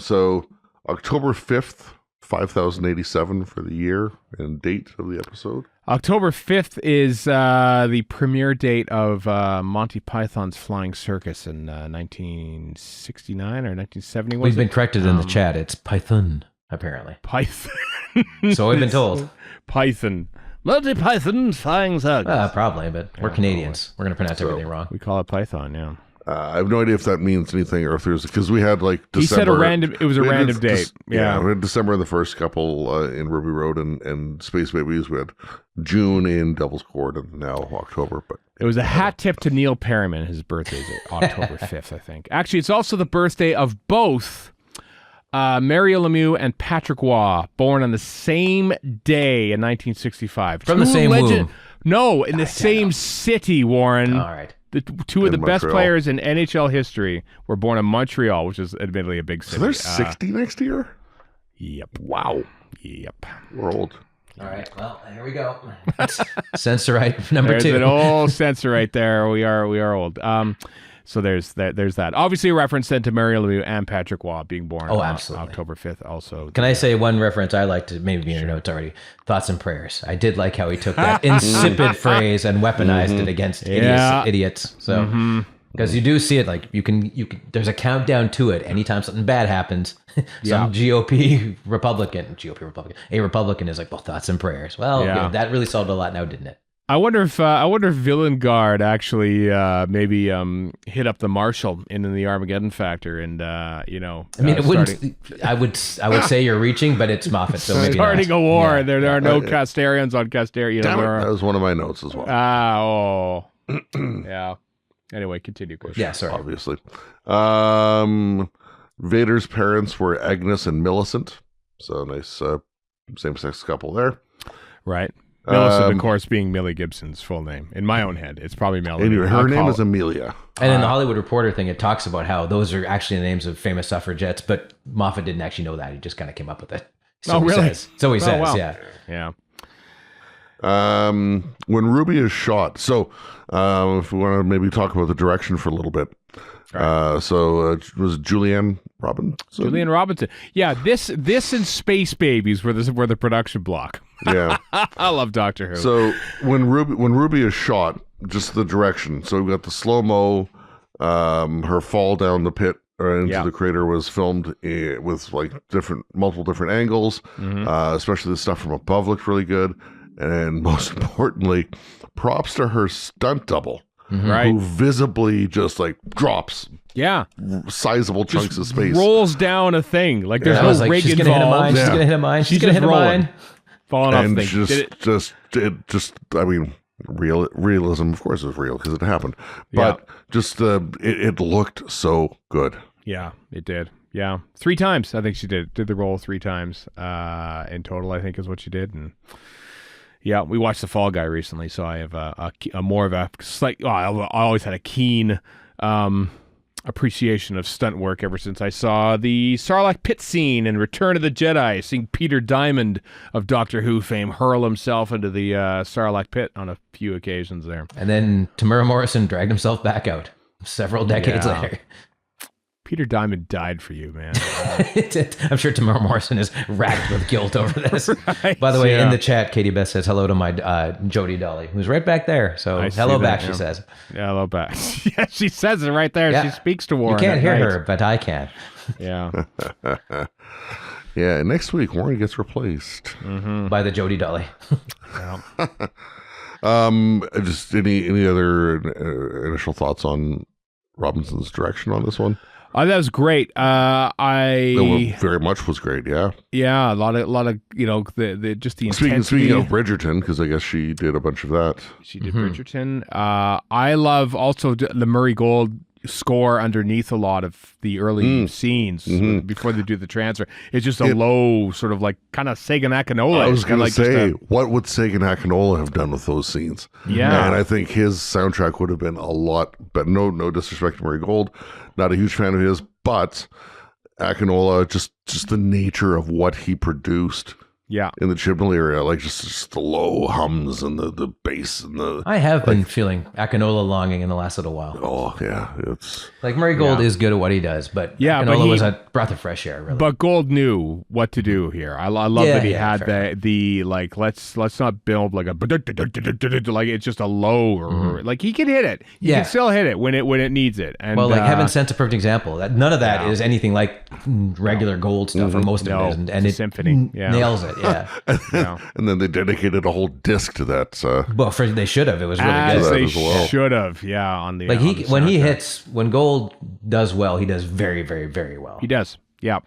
So October 5th, 5087 for the year and date of the episode. October 5th is the premiere date of Monty Python's Flying Circus in 1969 or 1971. We've been corrected in the chat. It's Python, apparently. Python. So we've been told. Python. Monty Python's Flying Circus. Probably, but we're Canadians. We're going to pronounce everything wrong. We call it Python, yeah. I have no idea if that means anything or if there's because we had like December. He said it was a random date. Yeah, we had December in the first couple in Ruby Road and Space Babies. We had June in Devil's Court and now October. But it was a hat tip to Neil Perriman. His birthday is October 5th, I think. Actually, it's also the birthday of both Mario Lemieux and Patrick Waugh, born on the same day in 1965. From the same womb. No, in the same city, Warren. All right. The two of the best Montreal. players in NHL history were born in Montreal, which is admittedly a big city. so there's 60 next year? Yep. Wow. Yep. We're old. All right. Well, here we go. Censorite number There's 2. an old censor right there. We are old. So there's that. Obviously a reference then to Mario Lemieux and Patrick Waugh being born on absolutely. October 5th also. Can I say one reference I liked, maybe in your notes already? Thoughts and prayers. I did like how he took that insipid phrase and weaponized it against idiots. So because you do see it, like you can. There's a countdown to it. Anytime something bad happens, some a Republican is like, well, thoughts and prayers. Well, that really solved a lot now, didn't it? I wonder if Villain Guard actually maybe hit up the Marshal in the Armageddon Factor and it wouldn't. I would say you're reaching, but it's Moffat, so maybe starting a war. There are no Casterians on Casteria. Damn it, that was one of my notes as well. Yeah. Anyway, continue, Chris. Yeah, sorry. Obviously. Vader's parents were Agnes and Millicent, so nice same-sex couple there. Right. Millicent, of course, being Millie Gibson's full name. In my own head, it's probably Melanie. Anyway, her name is Amelia. And in the Hollywood Reporter thing, it talks about how those are actually the names of famous suffragettes, but Moffat didn't actually know that. He just kind of came up with it. So really? So he says, wow. yeah. When Ruby is shot, so if we want to maybe talk about the direction for a little bit. Right. Was Julianne Robinson? Julianne Robinson. Yeah, this and Space Babies were the production block. Yeah. I love Doctor Who. So when Ruby is shot, just the direction. So we've got the slow-mo, her fall down the pit into the crater was filmed with like multiple different angles. Especially the stuff from above looked really good. And most importantly, props to her stunt double. Right. Who visibly just like drops sizable chunks of space. Rolls down a thing. Like there's no rig she's involved. She's gonna hit a mine. She's gonna hit a mine. Falling off and thing. I mean, realism, of course, is real because it happened. But it looked so good. Yeah, it did. Yeah. 3 times, I think she did the roll 3 times in total, I think is what she did. And Yeah, we watched The Fall Guy recently, so I have a more of a slight. Oh, I always had a keen appreciation of stunt work ever since I saw the Sarlacc pit scene in Return of the Jedi, seeing Peter Diamond of Doctor Who fame hurl himself into the Sarlacc pit on a few occasions there. And then Tamura Morrison dragged himself back out several decades later. Peter Diamond died for you, man. I'm sure Tamura Morrison is racked with guilt over this. Right, By the way, in the chat, Katie Beth says hello to my Jodie Dolly, who's right back there. So hello back, she says. Yeah, hello back. Yeah, she says it right there. Yeah. She speaks to Warren. You can't hear her, but I can. Yeah. Yeah, next week, Warren gets replaced. By the Jodie Dolly. Just any other initial thoughts on Robinson's direction on this one? That was great. Very much was great. Yeah. Yeah, a lot of the intensity. Speaking of Bridgerton, because I guess she did a bunch of that. She did Bridgerton. I love also the Murray Gold score underneath a lot of the early scenes before they do the transfer. It's just a low sort of like kind of Sagan Akinola. I was going to say, what would Sagan Akinola have done with those scenes? Yeah. And I think his soundtrack would have been a lot better. No disrespect to Murray Gold. Not a huge fan of his, but Akinola, just the nature of what he produced. Yeah, in the Chibnall area, like just the low hums and the bass and the. I have been feeling Akinola longing in the last little while. Oh yeah, it's like Murray Gold is good at what he does, but Akinola was a breath of fresh air. Really, but Gold knew what to do here. I love that he had the like let's not build like a like it's just a low or like he can hit it. He can still hit it when it needs it. And well, like Heaven Sent's a perfect example. None of that is anything like regular Gold stuff, or most of it isn't, and it symphony nails it. Yeah. And then they dedicated a whole disc to that. Well, they should have. It was really good. They should have. Yeah, on the like when Gold does well, he does very, very, very well. He does. Yeah,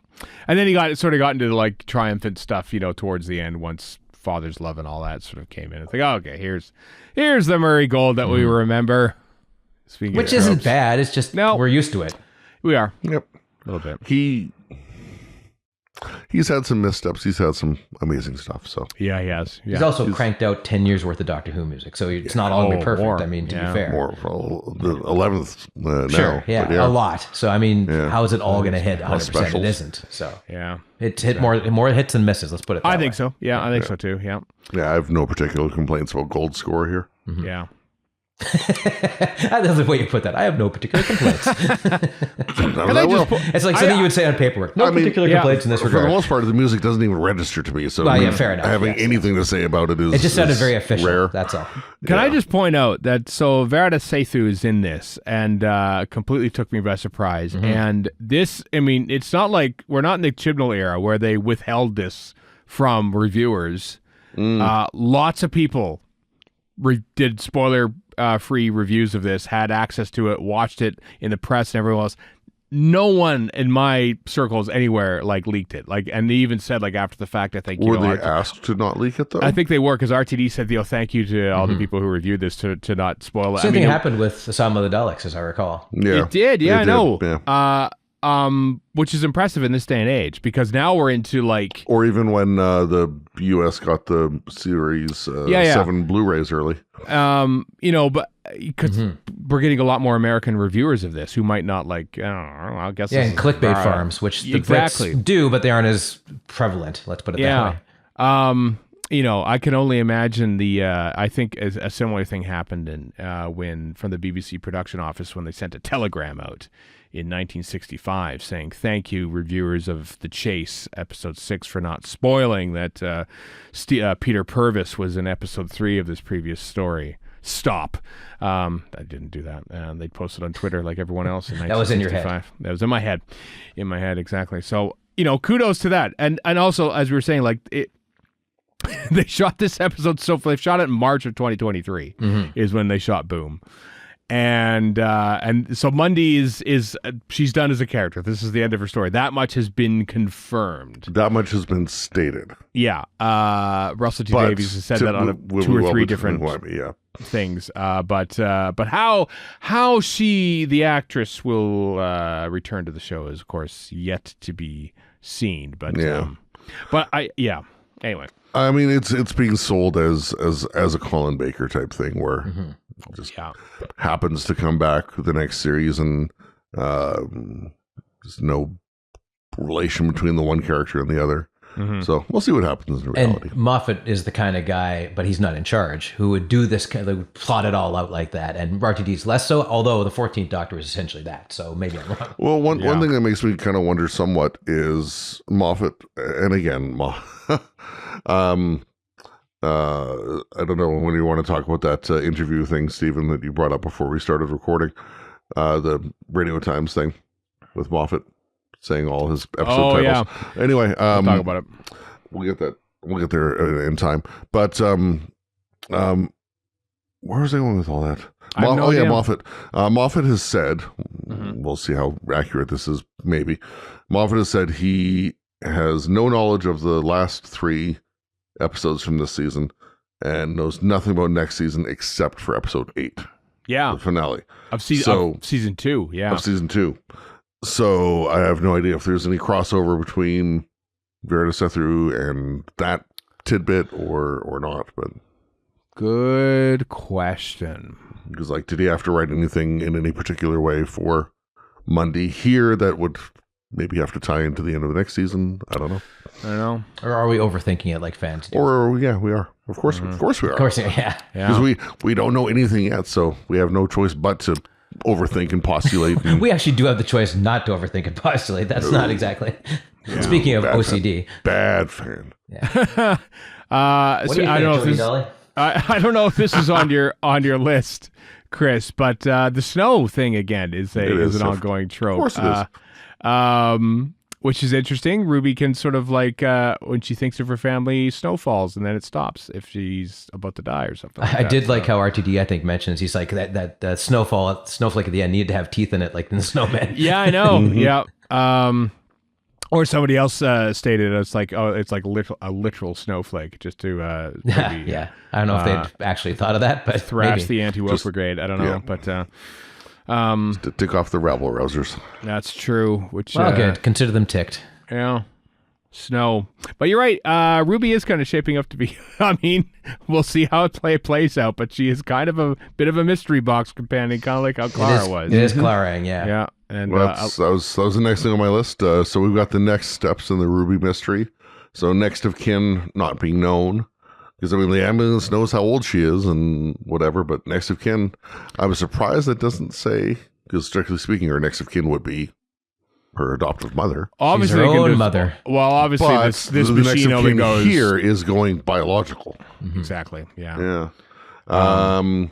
and then he got into like triumphant stuff, towards the end once Father's Love and all that sort of came in. It's like, okay, here's the Murray Gold that we remember. Which isn't bad. It's just we're used to it. We are. Yep, a little bit. He's had some missteps. He's had some amazing stuff. So yeah, he has. Yeah. He's also cranked out 10 years worth of Doctor Who music, so it's not all perfect. More. I mean, to be fair, more the 11th sure, now. Yeah, a lot. So I mean, how is it all going to hit 100%? It isn't. So yeah, it's hit more hits than misses. Let's put it that way. I think so. Yeah, I think so too. Yeah. Yeah, I have no particular complaints about Gold's score here. Yeah. That's the way you put that. I have no particular complaints. It's like something you would say on paperwork. No particular complaints in this regard. For the most part, the music doesn't even register to me. So fair enough. Having anything to say about it is it just sounded very official. Rare. That's all. Can I just point out that Varada Sethu is in this and completely took me by surprise. And this, I mean, it's not like we're not in the Chibnall era where they withheld this from reviewers. Lots of people did spoiler-free reviews of this, had access to it, watched it in the press and everyone else. No one in my circles anywhere leaked it. And they even said after the fact, I think were they asked to not leak it though? I think they were, because RTD said thank you to all the people who reviewed this to not spoil it. Same thing happened with Osama the Daleks, as I recall. Yeah, it did. Yeah, I know. Yeah. Which is impressive in this day and age, because now we're into or even when the US got the series 7 Blu-rays early. But because we're getting a lot more American reviewers of this who might not I guess. Yeah, and clickbait farms, which the Brits do, but they aren't as prevalent. Let's put it that way. I can only imagine I think a similar thing happened when from the BBC production office when they sent a telegram out in 1965 saying, thank you, reviewers of The Chase, episode 6, for not spoiling that Peter Purvis was in episode 3 of this previous story. Stop. I didn't do that. They posted on Twitter like everyone else in 1965. That was in your head. That was in my head. In my head, exactly. So, kudos to that. And also, as we were saying, they shot this episode, they shot it in March of 2023 is when they shot Boom. And so Mundy is she's done as a character. This is the end of her story. That much has been confirmed. That much has been stated. Yeah. Russell T Davies has said that on 2 or 3 different things. But how she, the actress, will return to the show is, of course, yet to be seen. But Anyway. I mean, it's being sold as a Colin Baker type thing where just happens to come back the next series and there's no relation between the one character and the other. So we'll see what happens in reality. And Moffat is the kind of guy, but he's not in charge, who would do this kind of would plot it all out like that. And RTD's less so, although the 14th Doctor is essentially that. So maybe I'm wrong. Well, one thing that makes me kind of wonder somewhat is Moffat, and again, I don't know when you want to talk about that interview thing, Stephen, that you brought up before we started recording, the Radio Times thing with Moffat saying all his episode titles. Anyway, we'll talk about it. We'll get there in time. But where was I going with all that? Moffat. Moffat has said, we'll see how accurate this is, maybe. Moffat has said he has no knowledge of the last 3 episodes from this season and knows nothing about next season except for episode 8. Yeah. The finale. Of season 2, yeah. Of season 2. So I have no idea if there's any crossover between Varada Sethu and that tidbit or not. But good question. Because did he have to write anything in any particular way for Monday here that would maybe have to tie into the end of the next season? I don't know. Or are we overthinking it like fans do? Or we are. Of course we are. Of course, yeah. Because we don't know anything yet, so we have no choice but to overthink and postulate. We actually do have the choice not to overthink and postulate. That's not exactly. Speaking of OCD, bad fan. Yeah. I don't know if this is on your list, Chris, but the snow thing again is an ongoing trope. Of course it is. Which is interesting. Ruby can sort of when she thinks of her family, snow falls and then it stops if she's about to die or something. I did like how RTD I think mentions he's like that snowflake at the end needed to have teeth in it like in the snowman. Yeah, I know. Yeah. Or somebody else stated it's like a literal snowflake just to maybe, yeah. I don't know if they'd actually thought of that, but thrash maybe. the anti-woke brigade. I don't know, but. To tick off the rabble rousers. That's true. Which good. Consider them ticked. Yeah, snow. But you're right. Ruby is kind of shaping up to be. I mean, we'll see how it plays out. But she is kind of a bit of a mystery box companion, kind of like how Clara was. It is Clara, yeah. Yeah, and that was the next thing on my list. So we've got the next steps in the Ruby mystery. So next of kin not being known. Because, I mean, the ambulance knows how old she is and whatever, but next of kin, I was surprised it doesn't say, because strictly speaking, her next of kin would be her adoptive mother. Obviously, her own mother. Well, obviously, but this the machine next of only kin goes... here is going biological. Exactly, yeah. Yeah.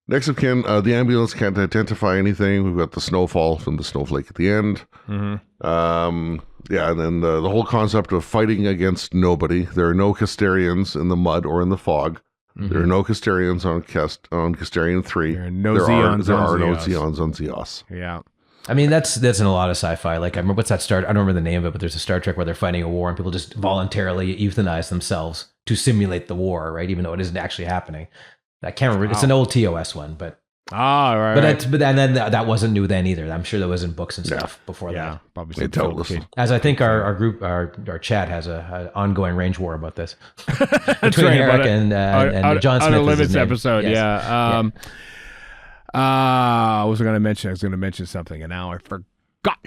Next of kin, the ambulance can't identify anything. We've got the snowfall from the snowflake at the end. Yeah, and then the whole concept of fighting against nobody. There are no Casterians in the mud or in the fog. There are no Casterians on Casterian 3. There are no Zeons on Zeos. Yeah. I mean, that's in a lot of sci-fi. Like, I remember what's that I don't remember the name of it, but there's a Star Trek where they're fighting a war and people just voluntarily euthanize themselves to simulate the war, right? Even though it isn't actually happening. I can't remember. It's an old TOS one, but... right. But then that wasn't new then either. I'm sure there was in books and stuff before that. Yeah, probably. As I think our group, our chat has a ongoing range war about this between Eric and John Smith. On a Limits episode, yes. yeah. What was I going to mention? I was going to mention something, and now I've forgotten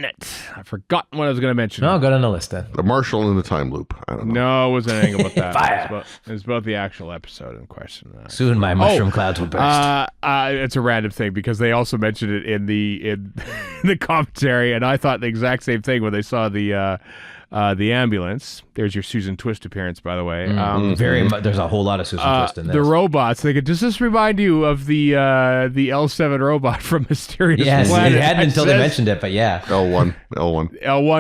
it. I've forgotten what I was going to mention. No, go down the list then. The Marshal in the time loop. I don't know. No, it wasn't anything about that. Fire. It was about the actual episode in question. Soon my mushroom clouds will burst. It's a random thing because they also mentioned it in the commentary, and I thought the exact same thing when they saw the ambulance. There's your Susan Twist appearance, by the way. There's a whole lot of Susan Twist in this. The robots. Does this remind you of the L7 robot from Mysterious Planet? Yes, it hadn't until they mentioned it, but yeah. L1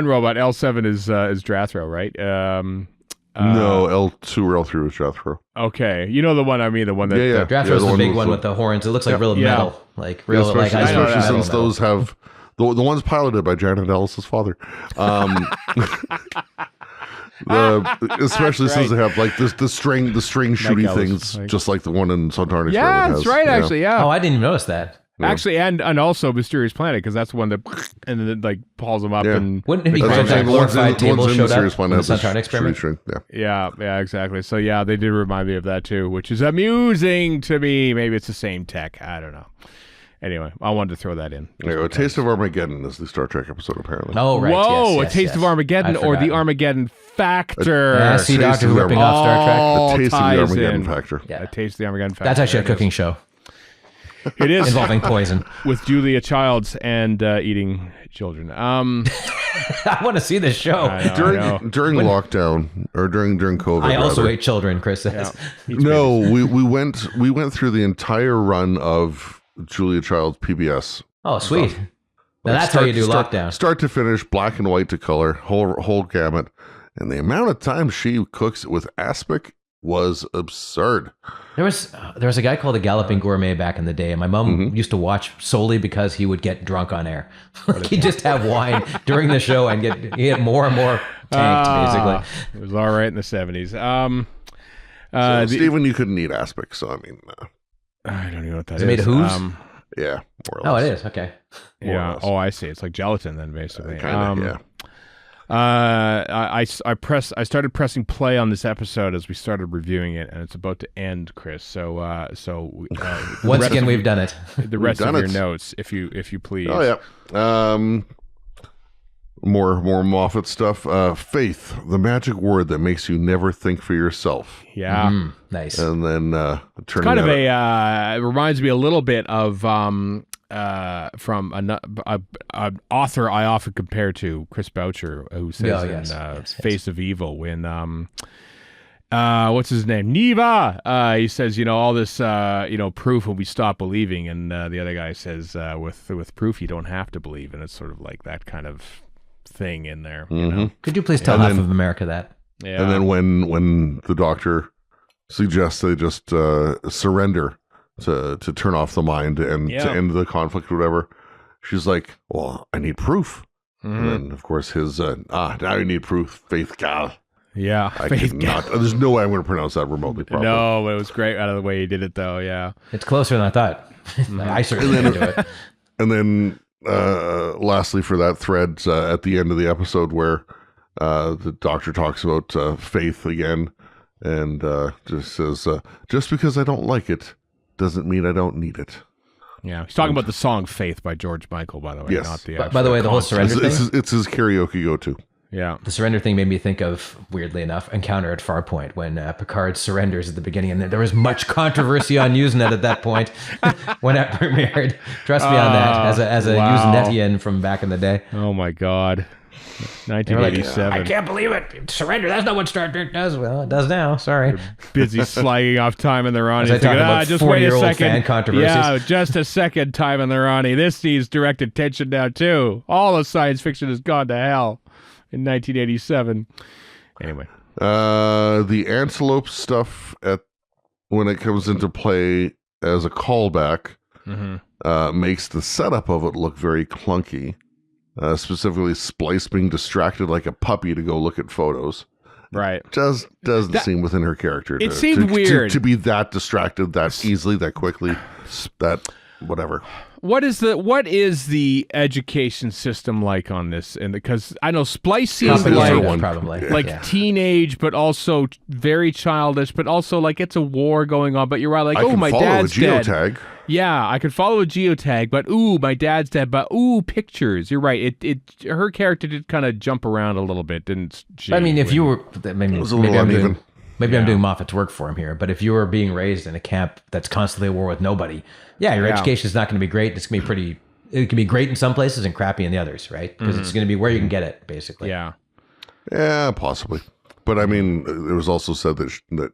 robot. L7 is Drathro, right? No, L2 or L3 was Drathro. Okay, you know the one I mean, the one that Drathro's the big one with the horns. It looks like real metal, like real, especially since those have. The one's piloted by Janet Ellis's father. Especially since they have like the string shooty things, just like the one in Sontarnish. Yeah, that's right, actually, yeah. Oh, I didn't even notice that. Actually, and also Mysterious Planet, because that's the one that and then like pulls them up and wouldn't it be great if that glorified table showed up in the Suntown experiment? Yeah, exactly. So yeah, they did remind me of that too, which is amusing to me. Maybe it's the same tech. I don't know. Anyway, I wanted to throw that in. Yeah, A Taste of Armageddon is the Star Trek episode, apparently. Oh, right. Whoa, A Taste of Armageddon or the Armageddon Factor. See, Doctor Who ripping off Star Trek. A Taste of the Armageddon Factor. Yeah. A Taste of the Armageddon Factor. That's actually a cooking show. It is. Involving poison. With Julia Childs and eating children. I want to see this show. During lockdown or during COVID. I also ate children, Chris says. Yeah. No, we went through the entire run of Julia Childs PBS. Oh, sweet. Now that's how you do lockdown. Start to finish, black and white to color, whole gamut. And the amount of time she cooks with aspic was absurd. There was a guy called the Galloping Gourmet back in the day, and my mom used to watch solely because he would get drunk on air. He'd just have wine during the show and get more and more tanked, basically. It was all right in the 70s. Stephen, you couldn't eat aspic, so I mean... I don't even know what that is. Is it made of hooves? Yeah, more or less. Oh, it is. Okay. Yeah. Oh, I see. It's like gelatin then, basically. Yeah. I started pressing play on this episode as we started reviewing it, and it's about to end, Chris. So once again, we've done it. The rest of your notes, if you please. Oh yeah. More Moffat stuff. Faith, the magic word that makes you never think for yourself. Yeah. Nice. And then it's kind of it reminds me a little bit of from an author I often compare to, Chris Boucher, who says in Face of Evil when what's his name? Neva. He says, all this proof when we stop believing, and the other guy says with proof you don't have to believe, and it's sort of like that kind of thing in there. You know? Could you please tell half of America that? Yeah. And then when the doctor suggests they just surrender to turn off the mind and to end the conflict or whatever, she's like, well, I need proof. And then of course his now you need proof, Faith Gal. Yeah, there's no way I'm going to pronounce that remotely properly. No, but it was great out of the way he did it though. Yeah, it's closer than I thought. I certainly didn't do it. And then lastly for that thread at the end of the episode where the doctor talks about faith again and just says, just because I don't like it doesn't mean I don't need it. Yeah, he's talking about the song Faith by George Michael, by the way. Yes. Not the by the way, the whole surrender thing? It's his karaoke go-to. Yeah. The surrender thing made me think of, weirdly enough, Encounter at Farpoint, when Picard surrenders at the beginning, and there was much controversy on Usenet at that point when that premiered. Trust me on that, as a Usenetian from back in the day. Oh my God. 1987. Like, I can't believe it. Surrender. That's not what Star Trek does. Well, it does now. Sorry. They're busy slagging off Time and the Ronnie. Just wait a second. Fan controversies. Yeah, just a second, Time and the Ronnie. This needs direct attention now, too. All of science fiction has gone to hell in 1987. Anyway. The antelope stuff when it comes into play as a callback makes the setup of it look very clunky. Specifically, Splice being distracted like a puppy to go look at photos. Right. Just doesn't seem within her character. It seemed weird. To be that distracted that easily, that quickly, that whatever. What is the education system like on this? And because I know Splice seems like teenage, but also very childish, but also like it's a war going on. But you're right, like my dad's dead. Yeah, I could follow a geotag, but my dad's dead. But pictures. You're right. Her character did kind of jump around a little bit, didn't she? I mean, if you were, maybe I'm doing Moffat's work for him here, but if you were being raised in a camp that's constantly at war with nobody, your education is not going to be great. It's going to be it can be great in some places and crappy in the others, right? Because it's going to be where you can get it, basically. Yeah. Yeah, possibly. But I mean, it was also said that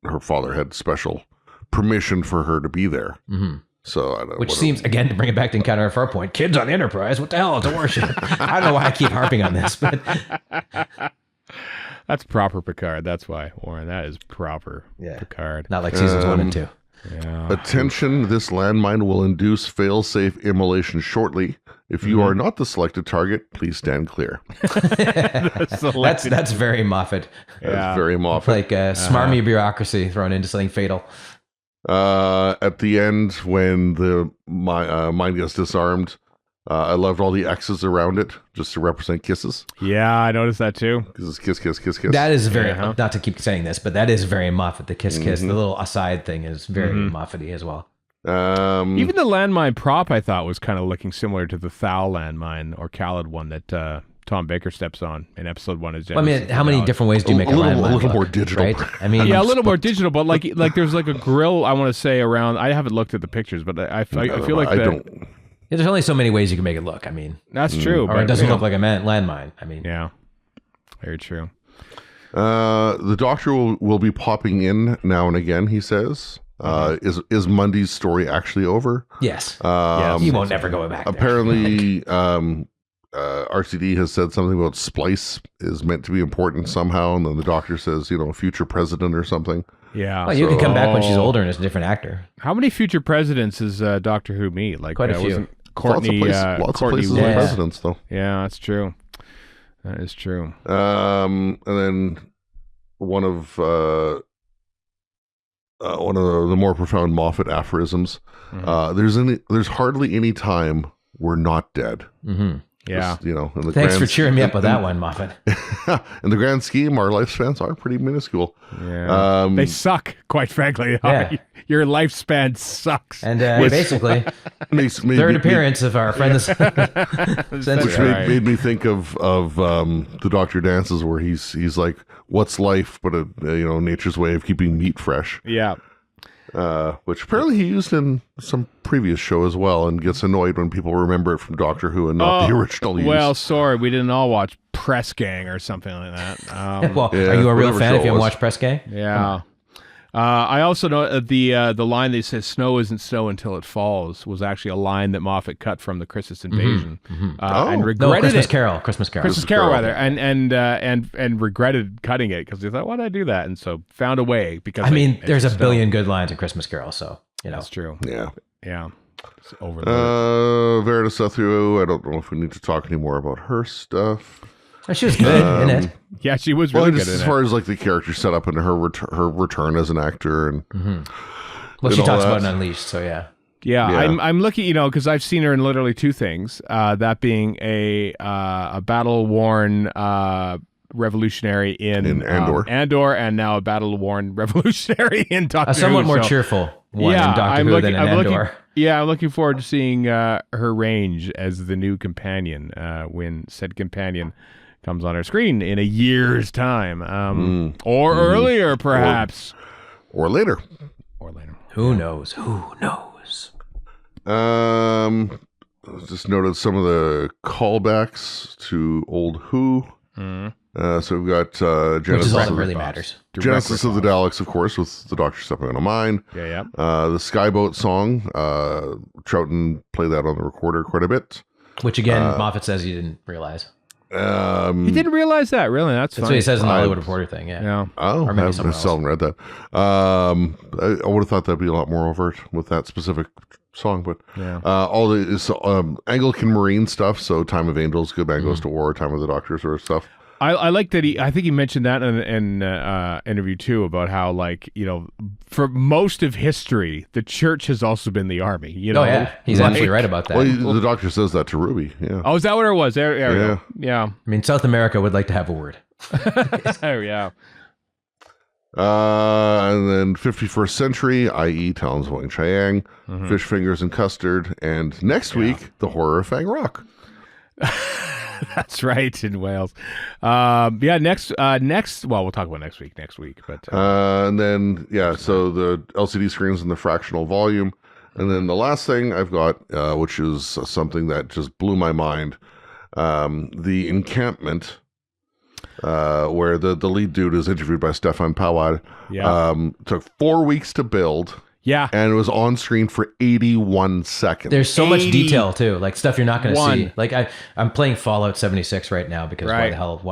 her father had special permission for her to be there. So I don't know. Which seems, again, to bring it back to Encounter at Farpoint, kids on the Enterprise, what the hell? It's a warship. I don't know why I keep harping on this, but... That's proper Picard. That's why, Warren. That is proper Picard. Not like seasons 1 and 2. Yeah. Attention, this landmine will induce fail-safe immolation shortly. If you are not the selected target, please stand clear. That's very Moffat. That's very Moffat. Like smarmy bureaucracy thrown into something fatal. At the end, when the mind gets disarmed, I loved all the X's around it just to represent kisses. Yeah, I noticed that too. Because it's kiss, kiss, kiss, kiss. That is very, not to keep saying this, but that is very Moffat. The kiss, kiss. The little aside thing is very Moffat-y as well. Even the landmine prop, I thought, was kind of looking similar to the Thal landmine or Khaled one that Tom Baker steps on in episode 1. Well, I mean, how many different ways do you make a landmine? A little more digital, right? I mean, yeah, a little more digital, but like there's like a grill. I want to say around. I haven't looked at the pictures, but I feel like I don't. Yeah, there's only so many ways you can make it look. I mean, that's true. Or but it doesn't look like a landmine. I mean, yeah, very true. The Doctor will be popping in now and again. He says, "Is Mundy's story actually over?" Yes. He won't never go back. Apparently, RCD has said something about Splice is meant to be important somehow, and then the Doctor says, future president or something. Yeah. Well, you can come back when she's older and it's a different actor. How many future presidents does Doctor Who meet? Like quite a few. Courtney, lots of places with presidents, though. Yeah, that's true. That is true. And then one of the more profound Moffat aphorisms. There's hardly any time we're not dead. Mm-hmm. Yeah. Just, thanks for cheering me up with that one, Moffat. In the grand scheme, our lifespans are pretty minuscule. Yeah. They suck, quite frankly. Yeah. Your lifespan sucks. And basically, third appearance of our friend. Which made me think of the Doctor Dances, where he's like, "What's life but nature's way of keeping meat fresh?" Yeah. Which apparently he used in some previous show as well, and gets annoyed when people remember it from Doctor Who and not the original use. Well, sorry, we didn't all watch Press Gang or something like that. Are you a real fan if you haven't watched Press Gang? Yeah. I also know the line that says "snow isn't snow until it falls" was actually a line that Moffat cut from the Christmas Invasion, and regretted Christmas Carol rather, and regretted cutting it because he thought, "Why did I do that?" And so found a way because there's a billion good lines in Christmas Carol, so that's true. Yeah. It's overloaded. Varada Sethu, I don't know if we need to talk anymore about her stuff. She was good in it. Yeah, she was really good in it. As far as like the character set up and her return as an actor, and well, she talks about it in Unleashed, so yeah. Yeah, I'm looking, because I've seen her in literally two things. That being a battle-worn revolutionary in Andor, and now a battle-worn revolutionary in Doctor Who. A somewhat more cheerful one in Doctor Who than in Andor. I'm looking forward to seeing her range as the new companion when said companion comes on our screen in a year's time, or earlier, perhaps, or later. Who knows? Who knows? Just noted some of the callbacks to old Who. So we've got Genesis, which is all that really matters. Genesis of the Daleks, of course, with the Doctor stepping on a mine. Yeah. The Skyboat song. Troughton played that on the recorder quite a bit. Which again, Moffat says he didn't realize. He didn't realize that, really. That's what he says in the Hollywood Reporter thing. Yeah. Oh, I seldom read that. I would have thought that'd be a lot more overt with that specific song, but all the Anglican Marine stuff. So Time of Angels, Good Man Goes to War, Time of the Doctor sort of stuff. I like that I think he mentioned that in interview too, about how, like, for most of history, the church has also been the army. Oh yeah, he's actually right about that. Well, the Doctor says that to Ruby. Yeah. Oh, is that what it was? Yeah. I mean, South America would like to have a word. Oh yeah. And then 51st Century, i.e. Talons of Wang Chiang, Fish Fingers and Custard, and next week, The Horror of Fang Rock. That's right, in Wales. Next. Well, we'll talk about next week. But and then so the LCD screens in the fractional volume, and then the last thing I've got, which is something that just blew my mind, the encampment, where the lead dude is interviewed by Stefan Pawad. Took 4 weeks to build. Yeah. And it was on screen for 81 seconds. There's so much detail too, like stuff you're not going to see. Like I'm playing Fallout 76 right now because why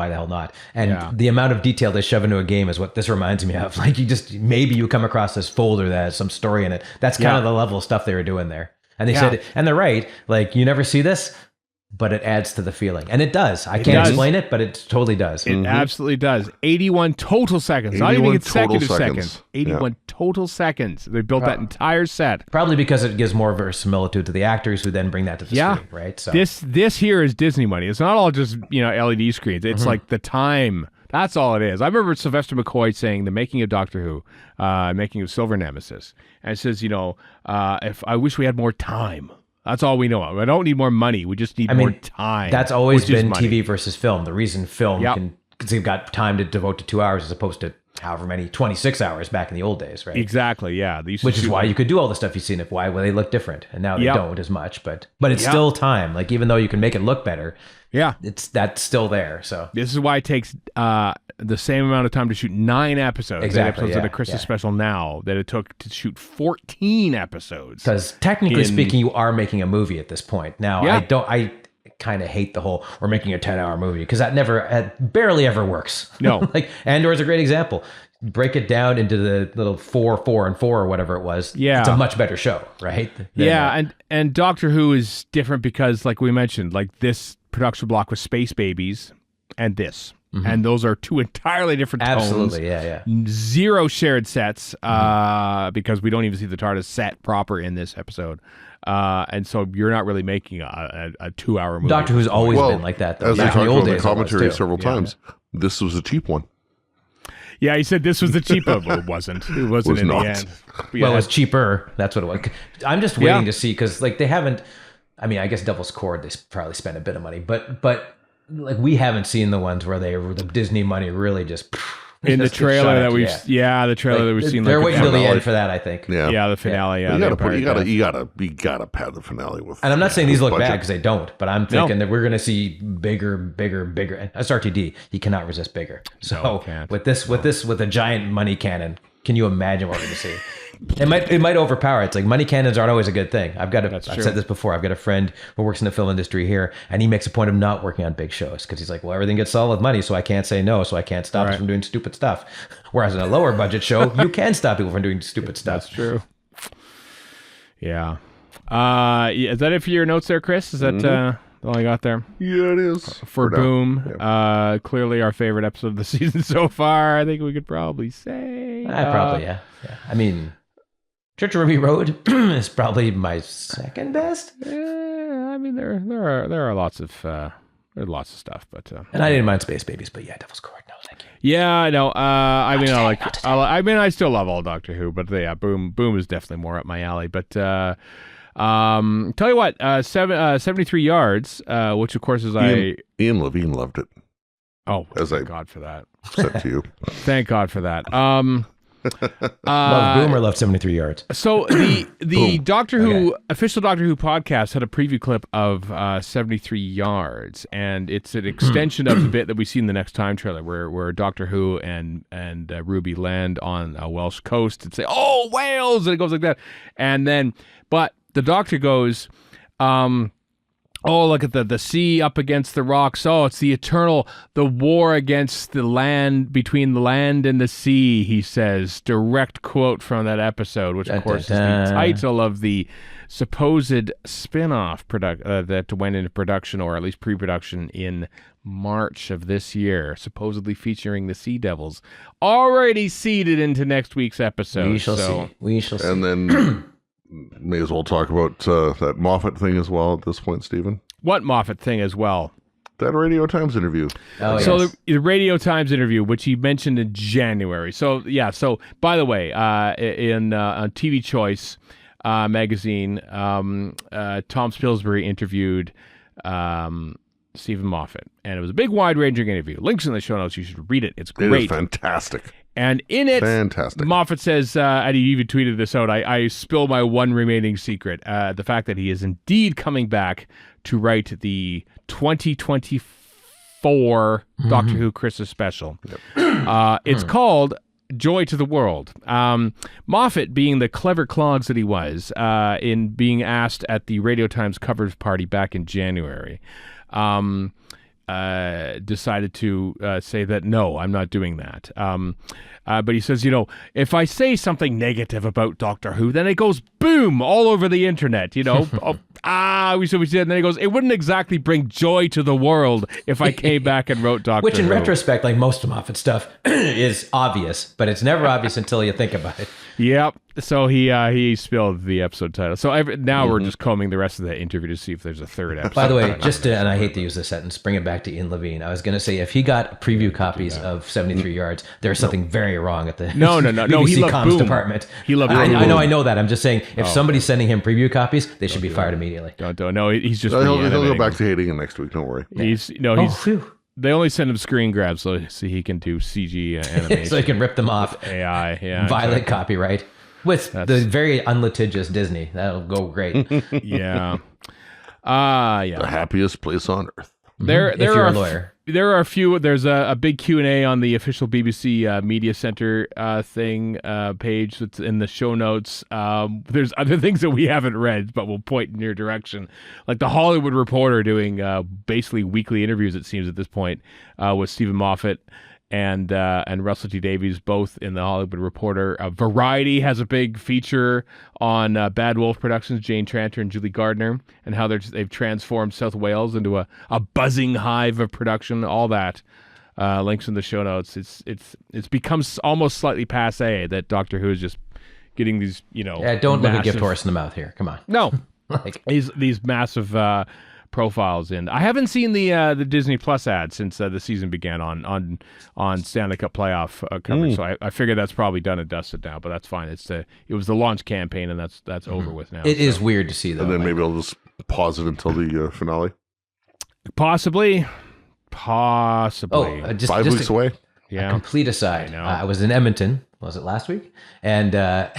the hell not? And the amount of detail they shove into a game is what this reminds me of. Like maybe you come across this folder that has some story in it. That's kind of the level of stuff they were doing there. And they said, and they're right, like you never see this. but it adds to the feeling. And it does. I can't explain it, but it totally does. It absolutely does. 81 total seconds. Not even consecutive seconds. 81 total seconds. They built that entire set. Probably because it gives more verisimilitude to the actors who then bring that to the screen, right? So This here is Disney money. It's not all just, LED screens. It's like the time. That's all it is. I remember Sylvester McCoy saying the making of Doctor Who, making of Silver Nemesis. And it says, if I wish we had more time. That's all we know of. I don't need more money. We just need more time. That's always been TV versus film. The reason film can, because they've got time to devote to 2 hours as opposed to however many, 26 hours back in the old days, right? Exactly, yeah. Which is why you could do all the stuff you've seen of why they look different. And now they don't as much, but it's still time. Like, even though you can make it look better, that's still there. So this is why it takes the same amount of time to shoot 9 episodes. Exactly, episodes of the Christmas special now that it took to shoot 14 episodes. Because technically speaking, you are making a movie at this point. Now, I kind of hate the whole we're making a 10-hour movie, because that barely ever works. No. Like Andor is a great example. Break it down into the little 4, 4, and 4 or whatever it was. Yeah. It's a much better show, right? And Doctor Who is different because, like we mentioned, like this production block was Space Babies and this. And those are two entirely different tones. Absolutely, yeah. Zero shared sets because we don't even see the TARDIS set proper in this episode. And so you're not really making a 2-hour movie. Doctor Who's always been like that, though. As I talked about in the commentary several times, this was a cheap one. Yeah, he said this was the cheap one. Well, it wasn't. It wasn't in the end. Well, it was cheaper. That's what it was. I'm just waiting to see, because like they haven't. I mean, I guess Devil's Cord, they probably spent a bit of money, but like we haven't seen the ones where the Disney money really just in the trailer that we've the trailer that we've seen. They're waiting till the end for that, I think. Yeah, the finale. Yeah, you gotta pad the finale with. And I'm not saying these look bad because they don't, but I'm thinking that we're gonna see bigger. And SRTD, he cannot resist bigger. So with a giant money cannon, can you imagine what we're gonna see? It might overpower. It's like money cannons aren't always a good thing. I've said this before. I've got a friend who works in the film industry here, and he makes a point of not working on big shows because he's like, well, everything gets sold with money, so I can't say no, so I can't stop us from doing stupid stuff. Whereas in a lower budget show, you can stop people from doing stupid stuff. That's true. Yeah. Is that it for your notes there, Chris? Is that all I got there? Yeah, it is. For Boom. Yeah. Clearly our favorite episode of the season so far. I think we could probably say. Yeah. I mean, Church of Ruby Road is probably my second best. Yeah, I mean there are lots of stuff, but and I didn't mind Space Babies, but yeah, Devil's Cord, no, thank you. Yeah, I know. I still love all Doctor Who, but yeah, Boom is definitely more up my alley. But tell you what, 73 Yards, which of course is Ian Levine loved it. Oh, thank God for that. Said to you. Thank God for that. Love Boom or love 73 Yards? So the Doctor Who official Doctor Who podcast had a preview clip of 73 Yards, and it's an extension of the bit that we see in the Next Time trailer, where Doctor Who and Ruby land on a Welsh coast and say, "Oh, Wales!" and it goes like that, and then but the Doctor goes, oh, look at the sea up against the rocks. Oh, it's the war against the land, between the land and the sea, he says. Direct quote from that episode, which, of course, is the title of the supposed spin-off that went into production, or at least pre-production, in March of this year, supposedly featuring the Sea Devils, already seeded into next week's episode. We shall see. And then... may as well talk about that Moffat thing as well at this point, Stephen. What Moffat thing as well? That Radio Times interview. Oh, so yes. the Radio Times interview, which he mentioned in January. So, yeah. So, by the way, on TV Choice magazine, Tom Spilsbury interviewed Stephen Moffat. And it was a big, wide-ranging interview. Links in the show notes. You should read it. It's great. It is fantastic. And in it, fantastic. Moffat says, and he even tweeted this out, I spill my one remaining secret, the fact that he is indeed coming back to write the 2024 Doctor Who Christmas special. Yep. It's called Joy to the World. Moffat, being the clever clogs that he was, in being asked at the Radio Times covers party back in January, decided to say that, no, I'm not doing that. But he says, if I say something negative about Doctor Who, then it goes boom all over the internet, we said, and then he goes, it wouldn't exactly bring joy to the world if I came back and wrote Doctor Who. Which in retrospect, like most of Moffat stuff, is obvious, but it's never obvious until you think about it. Yep. So he spilled the episode title. So now we're just combing the rest of the interview to see if there's a third episode. By the way, and I hate to use this sentence, bring it back to Ian Levine. I was going to say, if he got preview copies of 73 Yards, there's something very wrong at the BBC he loved comms Boom. department. He loved I Boom. I know that. I'm just saying, if somebody's sending him preview copies, they should be fired immediately. Don't. No, he's just. He'll go back to hating it next week. Don't worry. They only send him screen grabs so he can do CG animation. So he can rip them off. AI, yeah. Violate copyright. With the very unlitigious Disney. That'll go great. Yeah. The happiest place on earth. If you're a lawyer. There are a few. There's a big Q&A on the official BBC Media Center page that's in the show notes. There's other things that we haven't read, but we'll point in your direction. Like the Hollywood Reporter doing basically weekly interviews, it seems at this point, with Stephen Moffat and Russell T Davies, both in the Hollywood Reporter. Variety has a big feature on Bad Wolf Productions, Jane Tranter and Julie Gardner, and how they've transformed South Wales into a buzzing hive of production. All that links in the show notes. It's become almost slightly passé that Doctor Who is just getting these don't look a gift horse in the mouth here. Come on. No, these massive profiles in. I haven't seen the Disney Plus ad since the season began on Stanley Cup playoff coverage. So I figured that's probably done and dusted now, but that's fine. It was the launch campaign, and that's over with now. It is weird to see though. And then maybe I'll just pause it until the finale. Possibly. Just 5 weeks away. Yeah. A complete aside. I was in Edmonton. Was it last week? And or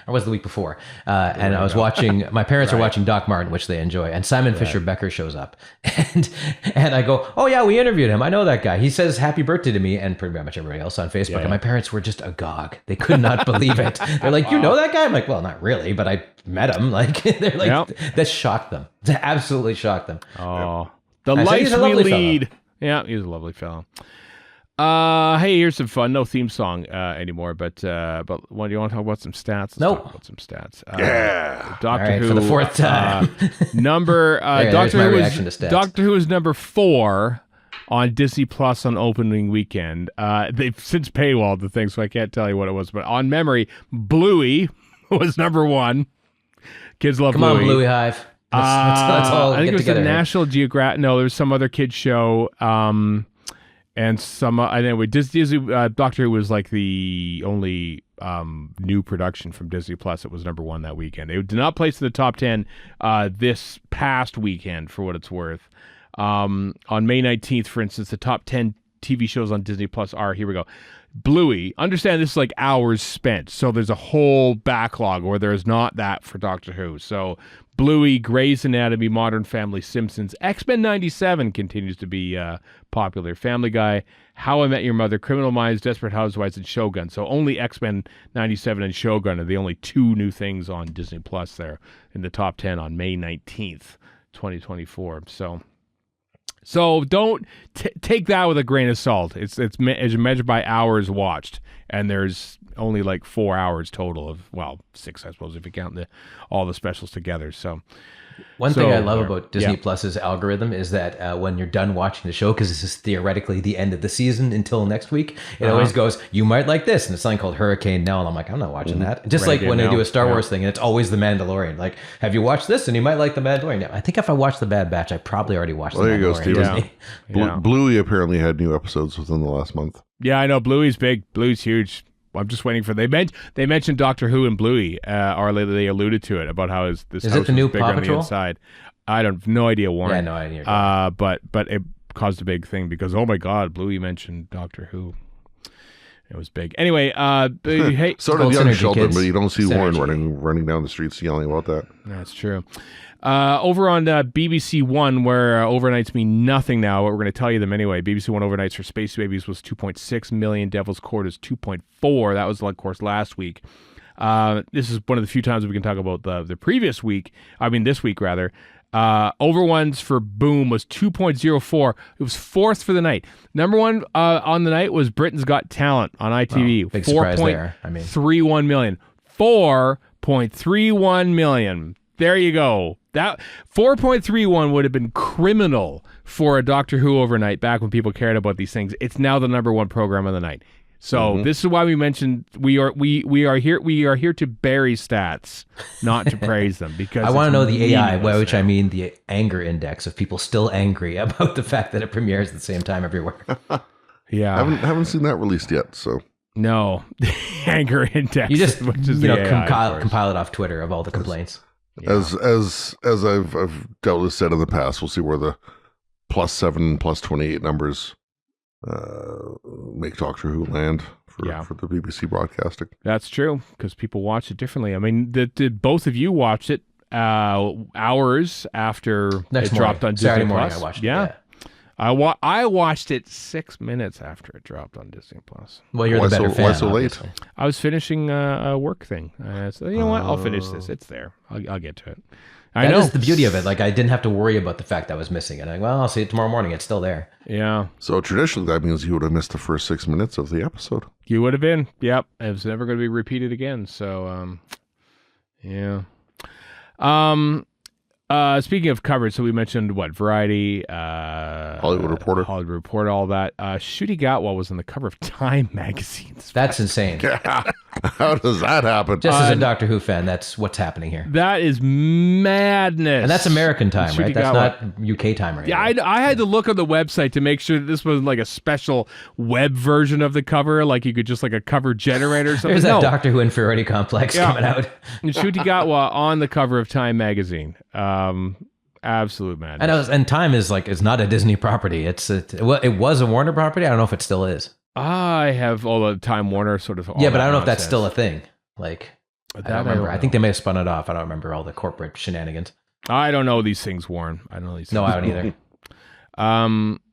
was it the week before? And I was watching. My parents are watching Doc Martin, which they enjoy. And Simon Fisher Becker shows up, and I go, "Oh yeah, we interviewed him. I know that guy. He says happy birthday to me and pretty much everybody else on Facebook." Yeah. And my parents were just agog. They could not believe it. They're like, "You know that guy?" I'm like, "Well, not really, but I met him." Like they're like, that shocked them. That absolutely shocked them. Oh, the life we lead. Fellow. Yeah, he's a lovely fellow. Hey, here's some fun. No theme song anymore, but what do you want to talk about? Some stats? Let's talk about some stats. Doctor Who for the fourth time. Doctor Who is number 4 on Disney Plus on opening weekend. They've since paywalled the thing, so I can't tell you what it was, but on memory, Bluey was number 1. Kids love Bluey. Come on, Bluey Hive. Let's all I think get it was together. the National Geographic. No, there was some other kids show. And some, anyway, Disney Doctor Who was like the only new production from Disney Plus. It was number 1 that weekend. It did not place in the top 10 this past weekend, for what it's worth. On May 19th, for instance, the top 10 TV shows on Disney Plus are, here we go, Bluey. Understand this is like hours spent, so there's a whole backlog where there's not that for Doctor Who. So Bluey, Grey's Anatomy, Modern Family, Simpsons, X-Men 97 continues to be popular. Family Guy, How I Met Your Mother, Criminal Minds, Desperate Housewives, and Shogun. So only X-Men 97 and Shogun are the only 2 new things on Disney Plus there in the top 10 on May 19th, 2024. So don't take that with a grain of salt. It's measured by hours watched, and there's only like 4 hours total of, well, 6, I suppose, if you count all the specials together. So one thing I love about Disney Plus's algorithm is that when you're done watching the show, because this is theoretically the end of the season until next week, it always goes, you might like this, and it's something called Hurricane Nell, and I'm like, I'm not watching that. Just like when they do a Star Wars thing, and it's always The Mandalorian. Like, have you watched this? And you might like The Mandalorian. I think if I watched The Bad Batch, I probably already watched The Mandalorian. There you go, Steve. Bluey apparently had new episodes within the last month. Yeah, I know. Bluey's big. Bluey's huge. I'm just waiting for they mentioned Doctor Who and Bluey, or they alluded to it about how this is house it the new is bigger Paw on the Patrol? inside. I don't, no idea, Warren. Yeah, no idea. But it caused a big thing because, oh my God, Bluey mentioned Doctor Who. It was big. Anyway, hey, so did Young Sheldon, kids. but you don't see Warren running down the streets yelling about that. That's true. Over on BBC One, where overnights mean nothing now, but we're going to tell you them anyway. BBC One overnights for Space Babies was 2.6 million. Devil's Court is 2.4. That was, of course, last week. This is one of the few times we can talk about the previous week. I mean, this week, rather. Over ones for Boom was 2.04. It was fourth for the night. Number one on the night was Britain's Got Talent on ITV. Big surprise there. I mean, 4.31 million. 4.31 million. There you go. That 4.31 would have been criminal for a Doctor Who overnight back when people cared about these things. It's now the number one program of the night. So this is why we mentioned we are here to bury stats, not to praise them, because I want to know the AI, by which now. I mean the anger index of people still angry about the fact that it premieres at the same time everywhere. Yeah, haven't seen that released yet. So no, the anger index. You just AI, compile it off Twitter of all the complaints. as I've doubtless said in the past, we'll see where the +7, +28 numbers make Doctor Who land for the BBC broadcasting. That's true, because people watch it differently. I mean, did both of you watch it hours after Next it dropped on Disney Saturday morning, Plus? I watched it. Yeah. I watched it 6 minutes after it dropped on Disney Plus. Well, you're the better fan. Why so late? Obviously. I was finishing a work thing. So you know what? I'll finish this. It's there. I'll get to it. I know. That is the beauty of it. Like, I didn't have to worry about the fact I was missing it. I'll see it tomorrow morning. It's still there. Yeah. So traditionally, that means you would have missed the first 6 minutes of the episode. You would have been. Yep. It was never going to be repeated again. So, yeah. Speaking of coverage, so we mentioned Variety, Hollywood Reporter, all that. Ncuti Gatwa was on the cover of Time magazine. That's insane. How does that happen? Just as a Doctor Who fan, that's what's happening here. That is madness. And that's American time, Ncuti right? That's Gatwa. not UK time, right? Yeah, I had to look on the website to make sure that this wasn't like a special web version of the cover, like you could just like a cover generator or something. There's that Doctor Who inferiority complex coming out. Ncuti Gatwa on the cover of Time magazine. Absolute madness. And Time is not a Disney property. It was a Warner property. I don't know if it still is. I have all the Time Warner sort of. Yeah, but I don't know if that's still a thing. I That don't remember. I think they may have spun it off. I don't remember all the corporate shenanigans. I don't know these things, Warren. I don't know these things. No, I don't either.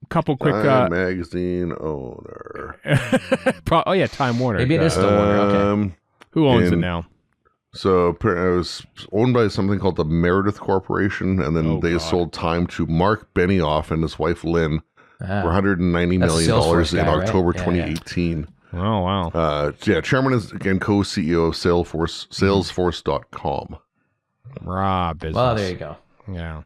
Couple quick Time magazine owner. Time Warner. Maybe it is still Warner. Okay. Who owns it now? So it was owned by something called the Meredith Corporation, and then they sold Time to Mark Benioff and his wife Lynn for $190 million in October 2018. Oh, wow. Chairman is, again, co-CEO of Salesforce.com. Business. Well, there you go. Yeah.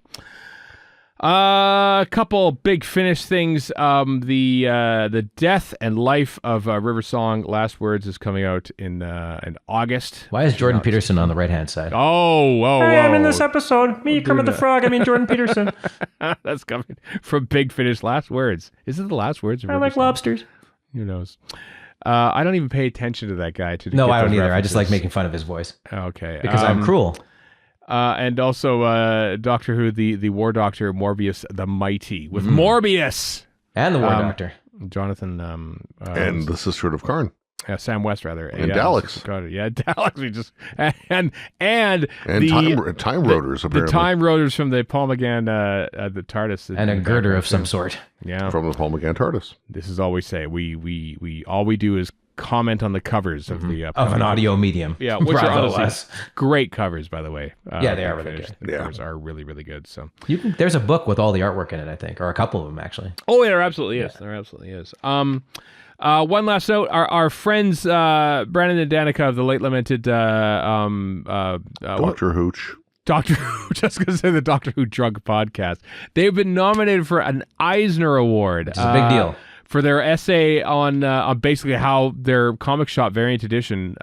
A couple big Finnish things. The death and life of River Song. Last Words is coming out in August. Why is Jordan Peterson on the right-hand side? Hey, I'm in this episode. Me, Kermit the Frog. I mean Jordan Peterson. That's coming from Big Finish. Last Words. Is it the last words of I River like Song? Lobsters. Who knows? I don't even pay attention to that guy. No, I don't either. I just like making fun of his voice. Okay. Because I'm cruel. And also Doctor Who, the War Doctor, Morbius the Mighty, with Morbius! And the War Doctor. Jonathan... and the Sisterhood of Karn. Sam West, rather. And Daleks. Yeah, Daleks. We just... And the time Rotors, apparently. The Time Rotors from the Paul McGann, the TARDIS. And a girder of some sort. Yeah. From the Paul McGann TARDIS. This is all we say. We all we do is comment on the covers of the... of an audio medium. Yeah, which are Bravo honestly us. Great covers, by the way. Yeah, they are really good. The covers are really, really good. So there's a book with all the artwork in it, I think, or a couple of them, actually. Oh, there absolutely is. There absolutely is. One last note: our friends Brandon and Danica of the late lamented Dr. Hooch. Doctor Who, just going to say the Doctor Who Drunk podcast. They've been nominated for an Eisner Award. It's a big deal. For their essay on basically how their comic shop variant edition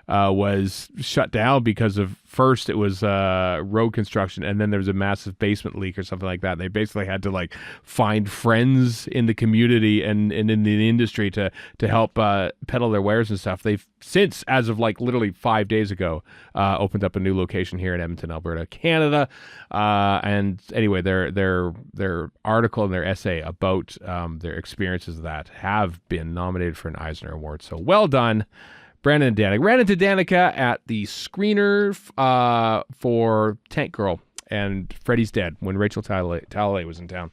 was shut down because of, first it was road construction, and then there was a massive basement leak or something like that. They basically had to find friends in the community and in the industry to help peddle their wares and stuff. They've since, as of literally 5 days ago, opened up a new location here in Edmonton, Alberta, Canada. And anyway, their article and their essay about their experiences of that have been nominated for an Eisner Award. So well done, Brandon and Danica. Ran into Danica at the screener for Tank Girl and Freddy's Dead when Rachel Talalay was in town.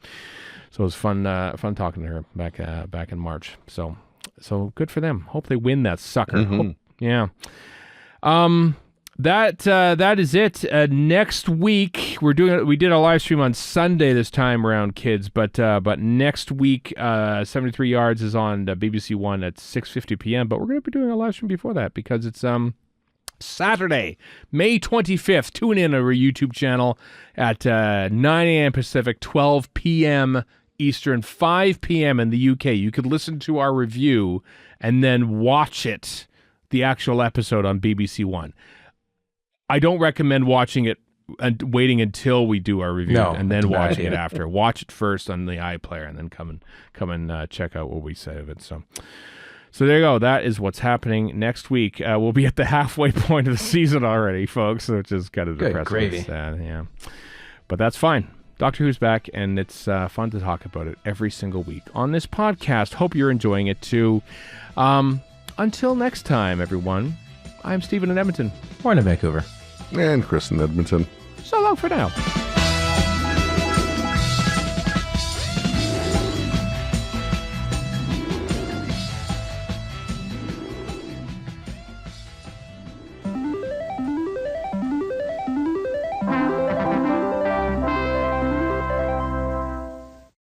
So it was fun talking to her back in March. So good for them. Hope they win that sucker. Mm-hmm. Yeah. that is it. Next week we did a live stream on Sunday this time around, kids. But next week, 73 Yards is on BBC One at 6:50 p.m. But we're going to be doing a live stream before that because it's Saturday, May 25th. Tune in on our YouTube channel at 9 a.m. Pacific, 12 p.m. Eastern, 5 p.m. in the UK. You could listen to our review and then watch it, the actual episode on BBC One. I don't recommend watching it and waiting until we do our review and then watching it after. Watch it first on the iPlayer and then come and check out what we say of it. So there you go. That is what's happening next week. We'll be at the halfway point of the season already, folks, which is kind of depressing. Gravy. Yeah, but that's fine. Doctor Who's back, and it's fun to talk about it every single week on this podcast. Hope you're enjoying it too. Until next time, everyone, I'm Stephen in Edmonton. Warren in Vancouver. And Chris in Edmonton. So long for now.